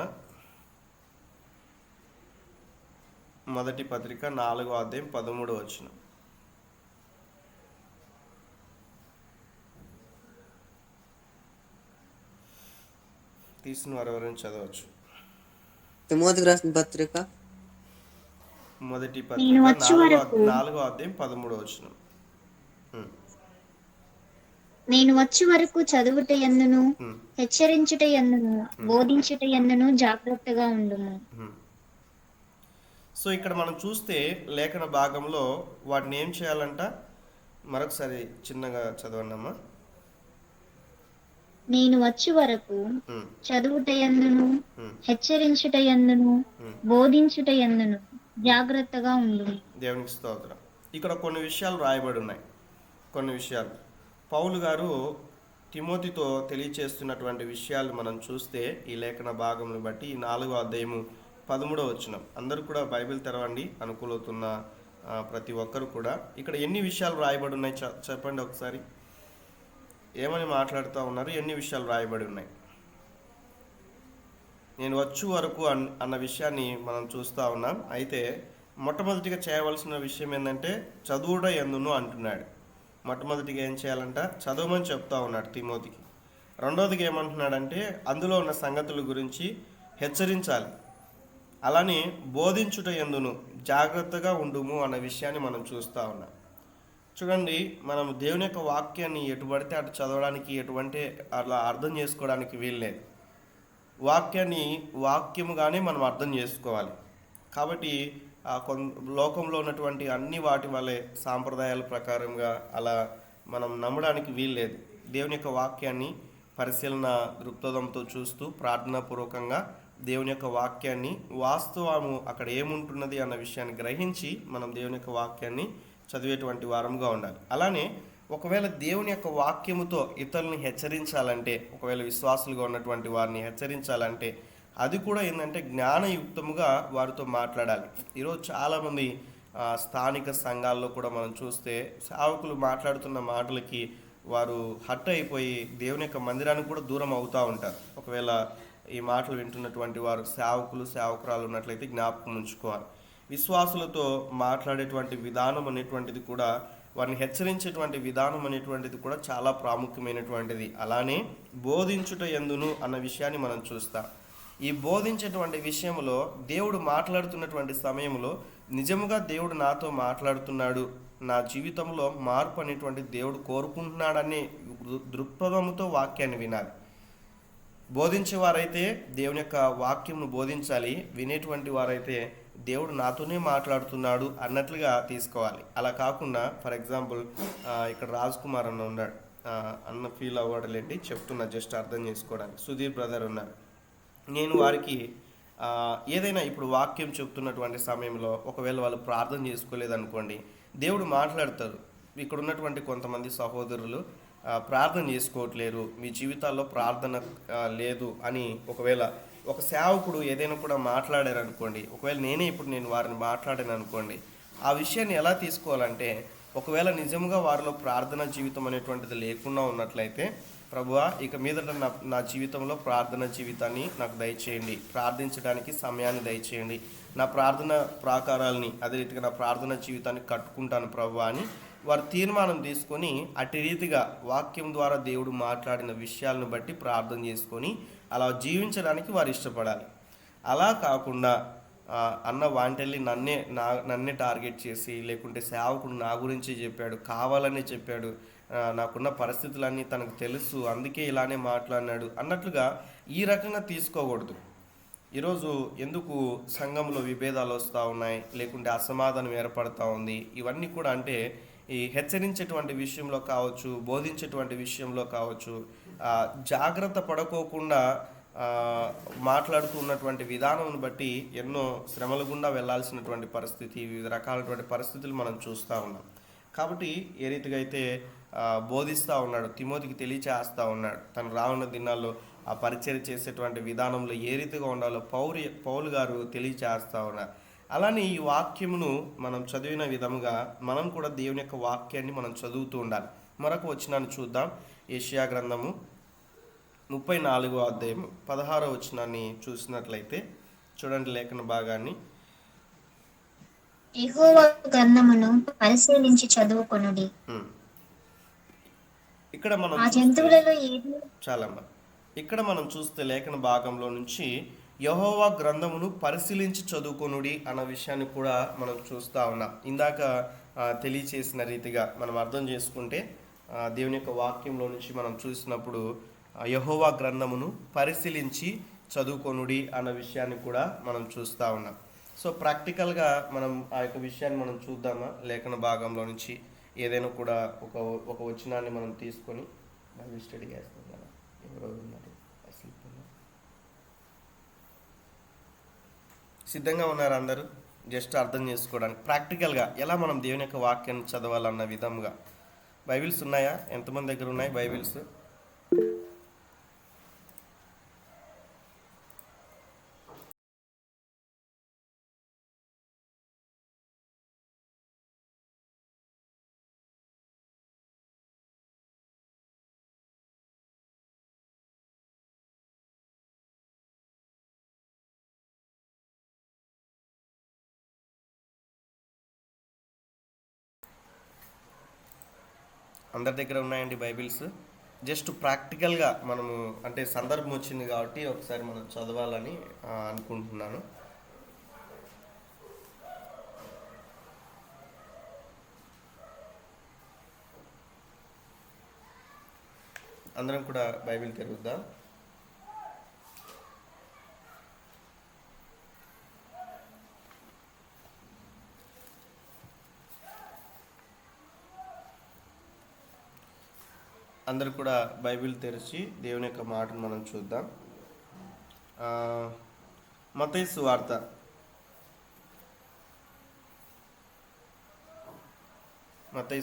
మొదటి పత్రిక 4వ అధ్యాయం 13వ వచనం. తీసిన వారు ఎవరైనా చదవచ్చు. తిమోతికి రాసిన పత్రిక మొదటి పత్రిక 4వ అధ్యాయం 13వ వచనం. నేను వచ్చి వరకు చదువుట యందును హెచ్చరించుట యందును బోధించుట యందును జాగ్రత్తగా ఉండుము. సో ఇక్కడ మనం చూస్తే లేఖన భాగంలో వాటిని ఏం చేయాలంట? మరొకసారి చిన్నగా చదవండి అమ్మా. నేను వచ్చి వరకు చదువుట యందును హెచ్చరించుట యందును బోధించుట యందును జాగ్రత్తగా ఉండుము. దేవునికి స్తోత్రం. ఇక్కడ కొన్ని విషయాలు రాయబడి ఉన్నాయి. కొన్ని విషయాలు పౌలు గారు తిమోతితో తెలియచేస్తున్నటువంటి విషయాలు మనం చూస్తే ఈ లేఖన భాగంను బట్టి ఈ 4వ అధ్యాయము 13వ వచనం. అందరూ కూడా బైబిల్ తెరవండి, అనుకూలవుతున్న ప్రతి ఒక్కరు కూడా. ఇక్కడ ఎన్ని విషయాలు రాయబడి ఉన్నాయి చెప్పండి ఒకసారి. ఏమని మాట్లాడుతూ ఉన్నారు? ఎన్ని విషయాలు రాయబడి ఉన్నాయి? నేను వచ్చు వరకు అన్న విషయాన్ని మనం చూస్తూ ఉన్నాం. అయితే మొట్టమొదటిగా చేయవలసిన విషయం ఏంటంటే చదువుట యందును అంటున్నాడు. మొట్టమొదటిగా ఏం చేయాలంట? చదవమని చెప్తా ఉన్నాడు తిమోతికి. రెండవదిగా ఏమంటున్నాడంటే అందులో ఉన్న సంగతుల గురించి హెచ్చరించాలి. అలానే బోధించుట యందును జాగ్రత్తగా ఉండుము అన్న విషయాన్ని మనం చూస్తూ ఉన్నాం. చూడండి, మనం దేవుని యొక్క వాక్యాన్ని ఎటు పడితే అటు చదవడానికి, ఎటువంటి అలా అర్థం చేసుకోవడానికి వీల్లేదు. వాక్యాన్ని వాక్యముగానే మనం అర్థం చేసుకోవాలి. కాబట్టి లోకంలో ఉన్నటువంటి అన్ని వాటి వల్లే సాంప్రదాయాల ప్రకారంగా అలా మనం నమ్మడానికి వీల్లేదు. దేవుని యొక్క వాక్యాన్ని పరిశీలన దృక్పథంతో చూస్తూ ప్రార్థనాపూర్వకంగా దేవుని యొక్క వాక్యాన్ని వాస్తవము అక్కడ ఏముంటున్నది అన్న విషయాన్ని గ్రహించి మనం దేవుని యొక్క వాక్యాన్ని చదివేటువంటి వారంగా ఉండాలి. అలానే ఒకవేళ దేవుని యొక్క వాక్యముతో ఇతరుల్ని హెచ్చరించాలంటే, ఒకవేళ విశ్వాసులుగా ఉన్నటువంటి వారిని హెచ్చరించాలంటే అది కూడా ఏంటంటే జ్ఞానయుక్తముగా వారితో మాట్లాడాలి. ఈరోజు చాలామంది స్థానిక సంఘాల్లో కూడా మనం చూస్తే సేవకులు మాట్లాడుతున్న మాటలకి వారు హట్ అయిపోయి దేవుని యొక్క మందిరానికి కూడా దూరం అవుతూ ఉంటారు. ఒకవేళ ఈ మాటలు వింటున్నటువంటి వారు సేవకురాలు ఉన్నట్లయితే జ్ఞాపకం ఉంచుకోవాలి. విశ్వాసులతో మాట్లాడేటువంటి విధానం అనేటువంటిది కూడా, వారిని హెచ్చరించేటువంటి విధానం అనేటువంటిది కూడా చాలా ప్రాముఖ్యమైనటువంటిది. అలానే బోధించుట యందును అన్న విషయాన్ని మనం చూస్తాం. ఈ బోధించేటువంటి విషయంలో దేవుడు మాట్లాడుతున్నటువంటి సమయంలో నిజముగా దేవుడు నాతో మాట్లాడుతున్నాడు, నా జీవితంలో మార్పు అనేటువంటి దేవుడు కోరుకుంటున్నాడనే దృక్పథంతో వాక్యాన్ని వినాలి. బోధించేవారైతే దేవుని యొక్క వాక్యంను బోధించాలి, వినేటువంటి వారైతే దేవుడు నాతోనే మాట్లాడుతున్నాడు అన్నట్లుగా తీసుకోవాలి. అలా కాకుండా ఫర్ ఎగ్జాంపుల్ ఇక్కడ రాజ్ కుమార్ అన్న ఉన్నాడు, అన్న ఫీల్ అవ్వడలేండి, చెప్తున్నా జస్ట్ అర్థం చేసుకోవడానికి. సుధీర్ బ్రదర్ ఉన్నారు. నేను వారికి ఏదైనా ఇప్పుడు వాక్యం చెప్తున్నటువంటి సమయంలో ఒకవేళ వాళ్ళు ప్రార్థన చేసుకోలేదనుకోండి, దేవుడు మాట్లాడతారు. ఇక్కడ ఉన్నటువంటి కొంతమంది సహోదరులు ప్రార్థన చేసుకోవట్లేరు, మీ జీవితాల్లో ప్రార్థన లేదు అని ఒకవేళ ఒక సేవకుడు ఏదైనా కూడా మాట్లాడారు అనుకోండి, ఒకవేళ నేను వారిని మాట్లాడాను అనుకోండి, ఆ విషయాన్ని ఎలా తీసుకోవాలంటే, ఒకవేళ నిజంగా వారిలో ప్రార్థన జీవితం అనేటువంటిది లేకుండా ఉన్నట్లయితే, ప్రభువా ఇక మీదట నా జీవితంలో ప్రార్థన జీవితాన్ని నాకు దయచేయండి, ప్రార్థించడానికి సమయాన్ని దయచేయండి, నా ప్రార్థన ప్రాకారాలని అదే రీతిగా నా ప్రార్థన జీవితాన్ని కట్టుకుంటాను ప్రభువా అని వారు తీర్మానం తీసుకొని అట్టి రీతిగా వాక్యం ద్వారా దేవుడు మాట్లాడిన విషయాలను బట్టి ప్రార్థన చేసుకొని అలా జీవించడానికి వారు ఇష్టపడాలి. అలా కాకుండా అన్న వాంటెళ్ళి నన్నే టార్గెట్ చేసి, లేకుంటే సేవకుడు నా గురించి చెప్పాడు, కావాలని చెప్పాడు, నాకున్న పరిస్థితులన్నీ తనకు తెలుసు అందుకే ఇలానే మాట్లాడినాడు అన్నట్లుగా ఈ రకంగా తీసుకోకూడదు. ఈరోజు ఎందుకు సంఘంలో విభేదాలు వస్తూ ఉన్నాయి, లేకుంటే అసమాధానం ఏర్పడుతూ ఉంది, ఇవన్నీ కూడా అంటే ఈ హెచ్చరించేటువంటి విషయంలో కావచ్చు, బోధించేటువంటి విషయంలో కావచ్చు, జాగ్రత్త పడుకోకుండా మాట్లాడుతూ ఉన్నటువంటి విధానం బట్టి ఎన్నో శ్రమల గుండా వెళ్లాల్సినటువంటి పరిస్థితి, వివిధ రకాలైనటువంటి పరిస్థితులు మనం చూస్తూ ఉన్నాం. కాబట్టి ఏ రీతిగా అయితే బోధిస్తూ ఉన్నాడు, తిమోతికి తెలియచేస్తూ ఉన్నాడు, తను రానున్న దినాల్లో ఆ పరిచయం చేసేటువంటి విధానంలో ఏ రీతిగా ఉండాలో పౌలు గారు తెలియచేస్తూ ఉన్నారు. అలానే ఈ వాక్యమును మనం చదివిన విధముగా మనం కూడా దేవుని యొక్క వాక్యాన్ని మనం చదువుతూ ఉండాలి. మరొక వచనాన్ని చూద్దాం. యెషయా గ్రంథము 34వ అధ్యాయము 16వ వచనాన్ని చూసినట్లయితే చూడండి లేఖన భాగాన్ని. యెహోవా గ్రంథమును పరిశీలించి చదువుకొనుడి. ఇక్కడ మనం ఆ జంతువులలో ఏది ఇక్కడ మనం చూస్తే లేఖన భాగంలో నుంచి యెహోవా గ్రంథమును పరిశీలించి చదువుకొనుడి అన్న విషయాన్ని కూడా మనం చూస్తూ ఉన్నాం. ఇందాక తెలియచేసిన రీతిగా మనం అర్థం చేసుకుంటే దేవుని యొక్క వాక్యంలో నుంచి మనం చూసినప్పుడు యెహోవా గ్రంథమును పరిశీలించి చదువుకొనుడి అన్న విషయాన్ని కూడా మనం చూస్తూ ఉన్నాం. సో ప్రాక్టికల్గా మనం ఆ యొక్క విషయాన్ని మనం చూద్దామా? లేఖన భాగంలో నుంచి ఏదైనా కూడా ఒక వచనాన్ని మనం తీసుకొని బైబిల్ స్టడీ చేస్తాం కదా. ఎవరో ఉన్నారు, సిద్ధంగా ఉన్నారు అందరూ? జస్ట్ అర్థం చేసుకోవడానికి ప్రాక్టికల్గా ఎలా మనం దేవుని యొక్క వాక్యాన్ని చదవాలన్న విధంగా బైబిల్స్ ఉన్నాయా? ఎంతమంది దగ్గర ఉన్నాయి బైబిల్స్? అందరి దగ్గర ఉన్నాయండి బైబిల్స్? జస్ట్ ప్రాక్టికల్గా మనము అంటే సందర్భం వచ్చింది కాబట్టి ఒకసారి మనం చదవాలని అనుకుంటున్నాను. అందరం కూడా బైబిల్ తెరుద్దాం. అందరూ కూడా బైబిల్ తెరిచి దేవుని యొక్క మాటను మనం చూద్దాం. మత్తయి సువార్త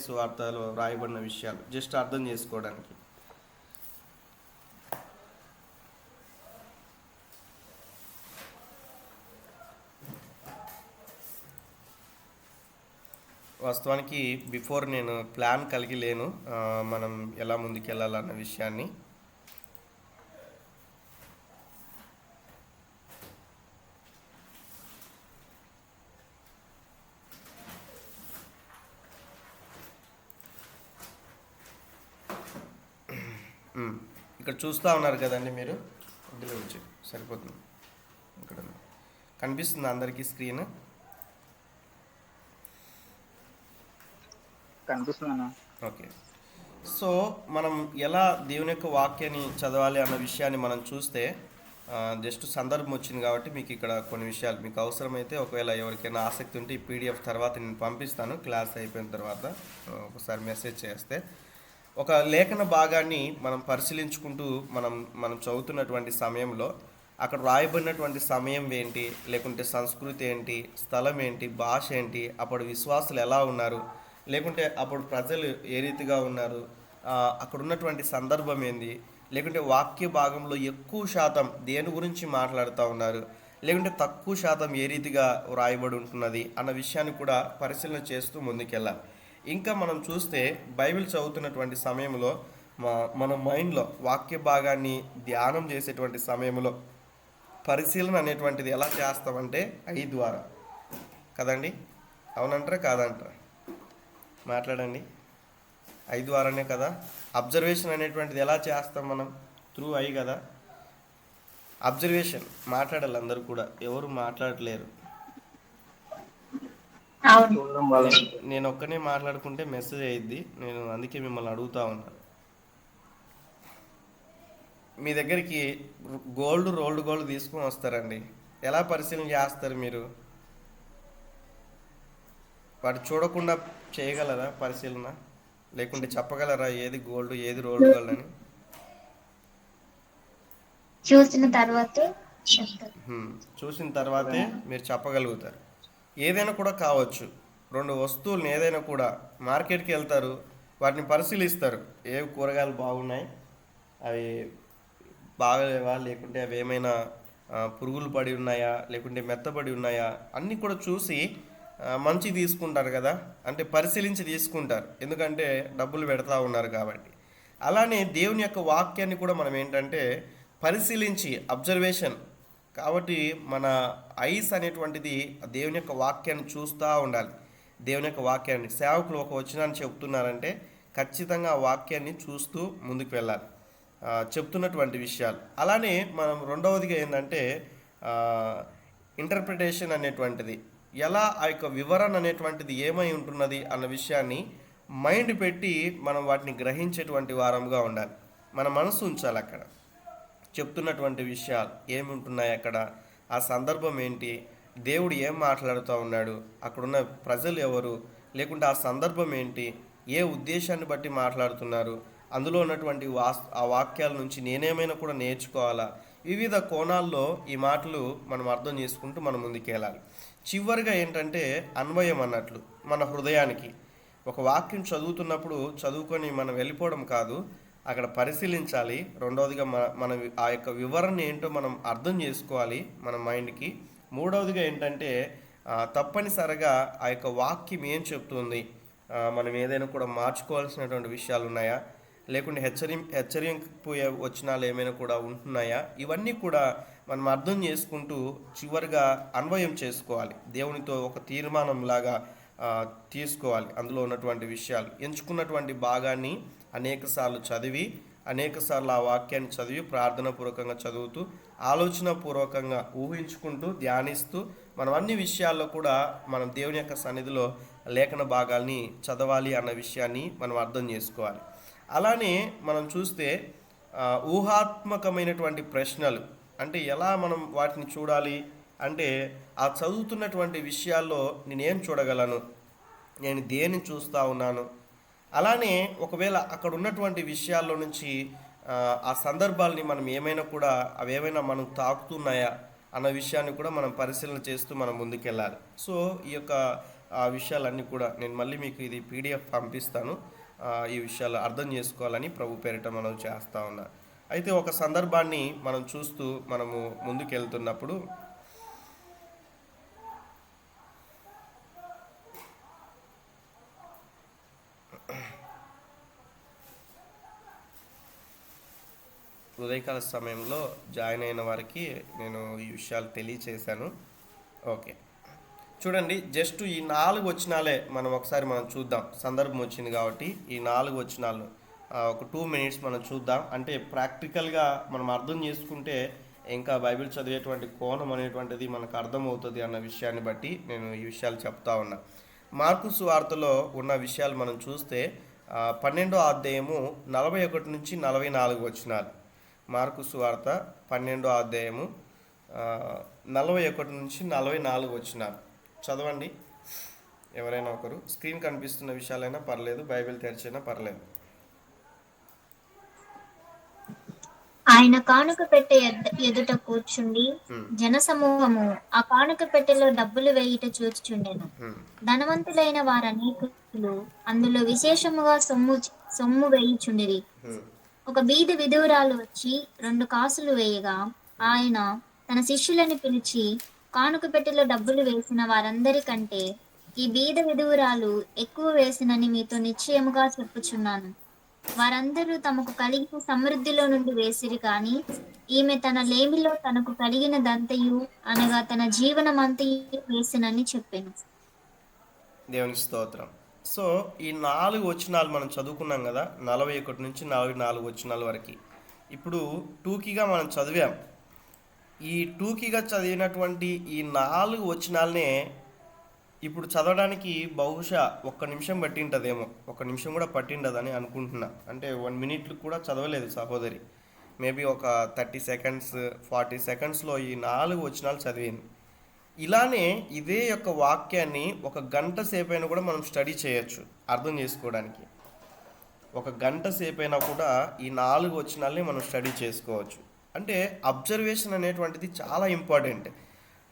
సువార్తలో రాయబడిన విషయాలు జస్ట్ అర్థం చేసుకోవడానికి. వాస్తవానికి బిఫోర్ నేను ప్లాన్ కలిగి లేను మనం ఎలా ముందుకెళ్ళాలన్న విషయాన్ని. ఇక్కడ చూస్తూ ఉన్నారు కదండి మీరు, ఇందులో వచ్చి సరిపోతుంది. ఇక్కడ కనిపిస్తుంది అందరికీ స్క్రీన్? కనిపిస్తుందన్నా. ఓకే. సో మనం ఎలా దేవుని యొక్క వాక్యాన్ని చదవాలి అన్న విషయాన్ని మనం చూస్తే జస్ట్ సందర్భం వచ్చింది కాబట్టి మీకు ఇక్కడ కొన్ని విషయాలు మీకు అవసరమైతే ఒకవేళ ఎవరికైనా ఆసక్తి ఉంటే ఈ పీడిఎఫ్ తర్వాత నేను పంపిస్తాను క్లాస్ అయిపోయిన తర్వాత ఒకసారి మెసేజ్ చేస్తే. ఒక లేఖన భాగాన్ని మనం పరిశీలించుకుంటూ మనం చదువుతున్నటువంటి సమయంలో అక్కడ రాయబడినటువంటి సమయం ఏంటి, లేకుంటే సంస్కృతి ఏంటి, స్థలం ఏంటి, భాష ఏంటి, అప్పుడు విశ్వాసులు ఎలా ఉన్నారు, లేకుంటే అప్పుడు ప్రజలు ఏ రీతిగా ఉన్నారు, అక్కడ ఉన్నటువంటి సందర్భం ఏంది, లేకుంటే వాక్య భాగంలో ఎక్కువ శాతం దేని గురించి మాట్లాడుతూ ఉన్నారు, లేకుంటే తక్కువ శాతం ఏ రీతిగా వ్రాయబడి ఉంటున్నది అన్న విషయాన్ని కూడా పరిశీలన చేస్తూ ముందుకెళ్ళాలి. ఇంకా మనం చూస్తే బైబిల్ చదువుతున్నటువంటి సమయంలో మన మైండ్లో వాక్య భాగాన్ని ధ్యానం చేసేటువంటి సమయంలో పరిశీలన అనేటువంటిది ఎలా చేస్తామంటే ఐ ద్వారా కదండి. అవునంటారా కాదంటారా? మాట్లాడండి. ఐ ద్వారానే కదా. అబ్జర్వేషన్ అనేటువంటిది ఎలా చేస్తాం మనం? త్రూ ఐ కదా. అబ్జర్వేషన్ మాట్లాడాలి అందరూ కూడా, ఎవరు మాట్లాడలేరు. నేను ఒక్కనే మాట్లాడుకుంటే మెసేజ్ అయ్యిద్ది. నేను అందుకే మిమ్మల్ని అడుగుతా ఉన్నాను. మీ దగ్గరికి రోల్డ్ గోల్డ్ తీసుకొని వస్తారండి, ఎలా పరిశీలన చేస్తారు మీరు? వాటి చూడకుండా చేయగలరా పరిశీలన? లేకుంటే చెప్పగలరా ఏది గోల్డ్ ఏది రోల్డ్ గోల్డ్ అని? చూసిన తర్వాతే మీరు చెప్పగలుగుతారు. ఏదైనా కూడా కావచ్చు, రెండు వస్తువులను ఏదైనా కూడా మార్కెట్కి వెళ్తారు, వాటిని పరిశీలిస్తారు. ఏ కూరగాయలు బాగున్నాయి, అవి బాగలేవా, లేకుంటే అవి ఏమైనా పురుగులు పడి ఉన్నాయా, లేకుంటే మెత్తబడి ఉన్నాయా, అన్నీ కూడా చూసి మంచి తీసుకుంటారు కదా. అంటే పరిశీలించి తీసుకుంటారు, ఎందుకంటే డబ్బులు పెడతా ఉన్నారు కాబట్టి. అలానే దేవుని యొక్క వాక్యాన్ని కూడా మనం ఏంటంటే పరిశీలించి అబ్జర్వేషన్ కాబట్టి మన ఐస్ అనేటువంటిది దేవుని యొక్క వాక్యాన్ని చూస్తూ ఉండాలి. దేవుని యొక్క వాక్యాన్ని సేవకులు ఒక వచనాన్ని చెప్తున్నారంటే ఖచ్చితంగా ఆ వాక్యాన్ని చూస్తూ ముందుకు వెళ్ళాలి, చెప్తున్నటువంటి విషయాలు. అలానే మనం రెండవదిగా ఏంటంటే ఇంటర్ప్రిటేషన్ అనేటువంటిది, ఎలా ఆ యొక్క వివరణ అనేటువంటిది ఏమై ఉంటున్నది అన్న విషయాన్ని మైండ్ పెట్టి మనం వాటిని గ్రహించేటువంటి వారంగా ఉండాలి. మన మనసు ఉంచాలి అక్కడ. చెప్తున్నటువంటి విషయాలు ఏమి ఉంటున్నాయి అక్కడ, ఆ సందర్భం ఏంటి, దేవుడు ఏం మాట్లాడుతూ ఉన్నాడు, అక్కడున్న ప్రజలు ఎవరు, లేకుంటే ఆ సందర్భం ఏంటి, ఏ ఉద్దేశాన్ని బట్టి మాట్లాడుతున్నారు, అందులో ఉన్నటువంటి ఆ వాక్యాల నుంచి నేనేమైనా కూడా నేర్చుకోవాలా, వివిధ కోణాల్లో ఈ మాటలు మనం అర్థం చేసుకుంటూ మనం ముందుకెళ్ళాలి. చివరిగా ఏంటంటే అన్వయం అన్నట్లు మన హృదయానికి ఒక వాక్యం చదువుతున్నప్పుడు చదువుకొని మనం వెళ్ళిపోవడం కాదు, అక్కడ పరిశీలించాలి. రెండవదిగా మన ఆ యొక్క వివరణ ఏంటో మనం అర్థం చేసుకోవాలి మన మైండ్కి. మూడవదిగా ఏంటంటే తప్పనిసరిగా ఆ యొక్క వాక్యం ఏం చెప్తుంది, మనం ఏదైనా కూడా మార్చుకోవాల్సినటువంటి విషయాలు ఉన్నాయా, లేకుంటే హెచ్చరింపు వచనాలు ఏమైనా కూడా ఉంటున్నాయా, ఇవన్నీ కూడా మనం అర్థం చేసుకుంటూ చివరిగా అన్వయం చేసుకోవాలి. దేవునితో ఒక తీర్మానంలాగా తీసుకోవాలి. అందులో ఉన్నటువంటి విషయాలు ఎంచుకున్నటువంటి భాగాన్ని అనేకసార్లు చదివి అనేకసార్లు ఆ వాక్యాన్ని చదివి ప్రార్థనాపూర్వకంగా చదువుతూ ఆలోచనాపూర్వకంగా ఊహించుకుంటూ ధ్యానిస్తూ మనం అన్ని విషయాల్లో కూడా మనం దేవుని యొక్క సన్నిధిలో లేఖన భాగాల్ని చదవాలి అన్న విషయాన్ని మనం అర్థం చేసుకోవాలి. అలానే మనం చూస్తే ఊహాత్మకమైనటువంటి ప్రశ్నలు అంటే ఎలా మనం వాటిని చూడాలి అంటే, ఆ చదువుతున్నటువంటి విషయాల్లో నేనేం చూడగలను, నేను దేన్ని చూస్తూ ఉన్నాను. అలానే ఒకవేళ అక్కడ ఉన్నటువంటి విషయాల్లో నుంచి ఆ సందర్భాలని మనం ఏమైనా కూడా అవేమైనా మనం తాకుతున్నాయా అన్న విషయాన్ని కూడా మనం పరిశీలన చేస్తూ మనం ముందుకెళ్ళాలి. సో ఈ యొక్క విషయాలన్నీ కూడా నేను మళ్ళీ మీకు ఇది పీడిఎఫ్ పంపిస్తాను. ఈ విషయాలు అర్థం చేసుకోవాలని ప్రభు పేరిట మనం చేస్తూ ఉన్నాం. అయితే ఒక సందర్భాన్ని మనం చూస్తూ మనము ముందుకెళ్తున్నప్పుడు ఉదయకాల సమయంలో జాయిన్ అయిన వారికి నేను ఈ విషయాలు తెలియచేశాను. ఓకే, చూడండి, జస్ట్ ఈ 4 వచనాలే మనం ఒకసారి చూద్దాం. సందర్భం వచ్చింది కాబట్టి ఈ 4 వచనాలు ఒక 2 minutes మనం చూద్దాం. అంటే ప్రాక్టికల్గా మనం అర్థం చేసుకుంటే ఇంకా బైబిల్ చదివేటువంటి కోణం అనేటువంటిది మనకు అర్థమవుతుంది అన్న విషయాన్ని బట్టి నేను ఈ విషయాలు చెప్తా ఉన్నా. మార్కు సువార్తలో ఉన్న విషయాలు మనం చూస్తే 12వ అధ్యాయము 41 నుంచి 44 వచనాలు. మార్కు సువార్త 12వ అధ్యాయము 41 నుంచి 44 వచనాలు చదవండి. ఎవరైనా ఒకరు, స్క్రీన్ కనిపిస్తున్న విషయాలైనా పర్లేదు, బైబిల్ తెరిచైనా పర్లేదు. ఆయన కానుక పెట్టె ఎదుట కూర్చుండి హ్మ్. జనసమూహము ఆ కానుక పెట్టెలో డబ్బులు వేయుట చూచుచుండెను. హ్మ్. ధనవంతులైన వారనేకులు అందులో విశేషముగా సొమ్ము వేయుచుండిరి. హ్మ్. ఒక బీద విధురాలు వచ్చి 2 కాసులు వేయగా ఆయన తన శిష్యులని పిలిచి, కానుక పెట్టెలో డబ్బులు వేసిన వారందరికంటే ఈ బీద విధురాలు ఎక్కువ వేసినని మీతో నిశ్చయముగా చెప్పుచున్నాను. వారందరూ తమకు కలిగిన సమృద్ధిలో నుండి వేసిరి, కానీ ఈమె తన లేమిలో తనకు కలిగినదంతయు అనగా తన జీవనమంతయు వేసినని చెప్పెను. దేవునికి స్తోత్రం. సో ఈ 4 వచనాలు మనం చదువుకున్నాం కదా, 41 నుంచి 44 వచనాల వరకు. ఇప్పుడు టూకీగా మనం చదివాం. ఈ టూకీగా చదివినటువంటి ఈ 4 వచనాలనే ఇప్పుడు చదవడానికి బహుశా 1 నిమిషం పట్టింటుందేమో, 1 నిమిషం కూడా పట్టిండదని అనుకుంటున్నా. అంటే 1 మినిట్ కూడా చదవలేదు సహోదరి. మేబీ ఒక 30 సెకండ్స్ 40 సెకండ్స్లో ఈ 4 వచనాలు చదివింది. ఇలానే ఇదే యొక్క వాక్యాన్ని 1 గంట సేపైనా కూడా మనం స్టడీ చేయొచ్చు అర్థం చేసుకోవడానికి. 1 గంట సేపైనా కూడా ఈ 4 వచనాల్ని మనం స్టడీ చేసుకోవచ్చు. అంటే అబ్జర్వేషన్ అనేటువంటిది చాలా ఇంపార్టెంట్.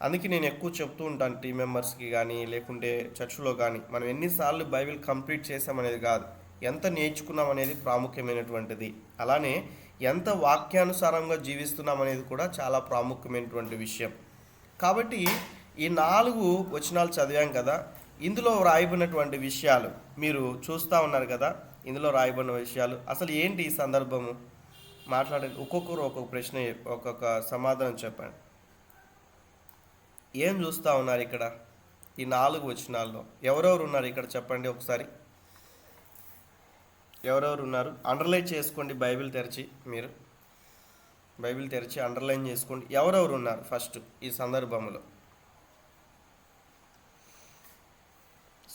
అందుకే నేను ఎక్కువ చెప్తూ ఉంటాను టీం మెంబర్స్కి కానీ, లేకుంటే చర్చ్లో కానీ, మనం ఎన్నిసార్లు బైబిల్ కంప్లీట్ చేసామనేది కాదు, ఎంత నేర్చుకున్నాం అనేది ప్రాముఖ్యమైనటువంటిది. అలానే ఎంత వాక్యానుసారంగా జీవిస్తున్నాం అనేది కూడా చాలా ప్రాముఖ్యమైనటువంటి విషయం. కాబట్టి ఈ 4 వచనాలు చదివాం కదా, ఇందులో రాయబడినటువంటి విషయాలు మీరు చూస్తూ ఉన్నారు కదా. ఇందులో రాయబడిన విషయాలు అసలు ఏంటి, ఈ సందర్భము మాట్లాడండి. ఒక్కొక్కరు ఒక్కొక్క ప్రశ్న, ఒక్కొక్క సమాధానం చెప్పండి. ఏం చూస్తూ ఉన్నారు ఇక్కడ ఈ 4 వచనాల్లో? ఎవరెవరు ఉన్నారు ఇక్కడ చెప్పండి ఒకసారి. ఎవరెవరు ఉన్నారు? అండర్లైన్ చేసుకోండి బైబిల్ తెరిచి. మీరు బైబిల్ తెరిచి అండర్లైన్ చేసుకోండి. ఎవరెవరు ఉన్నారు ఫస్ట్ ఈ సందర్భంలో?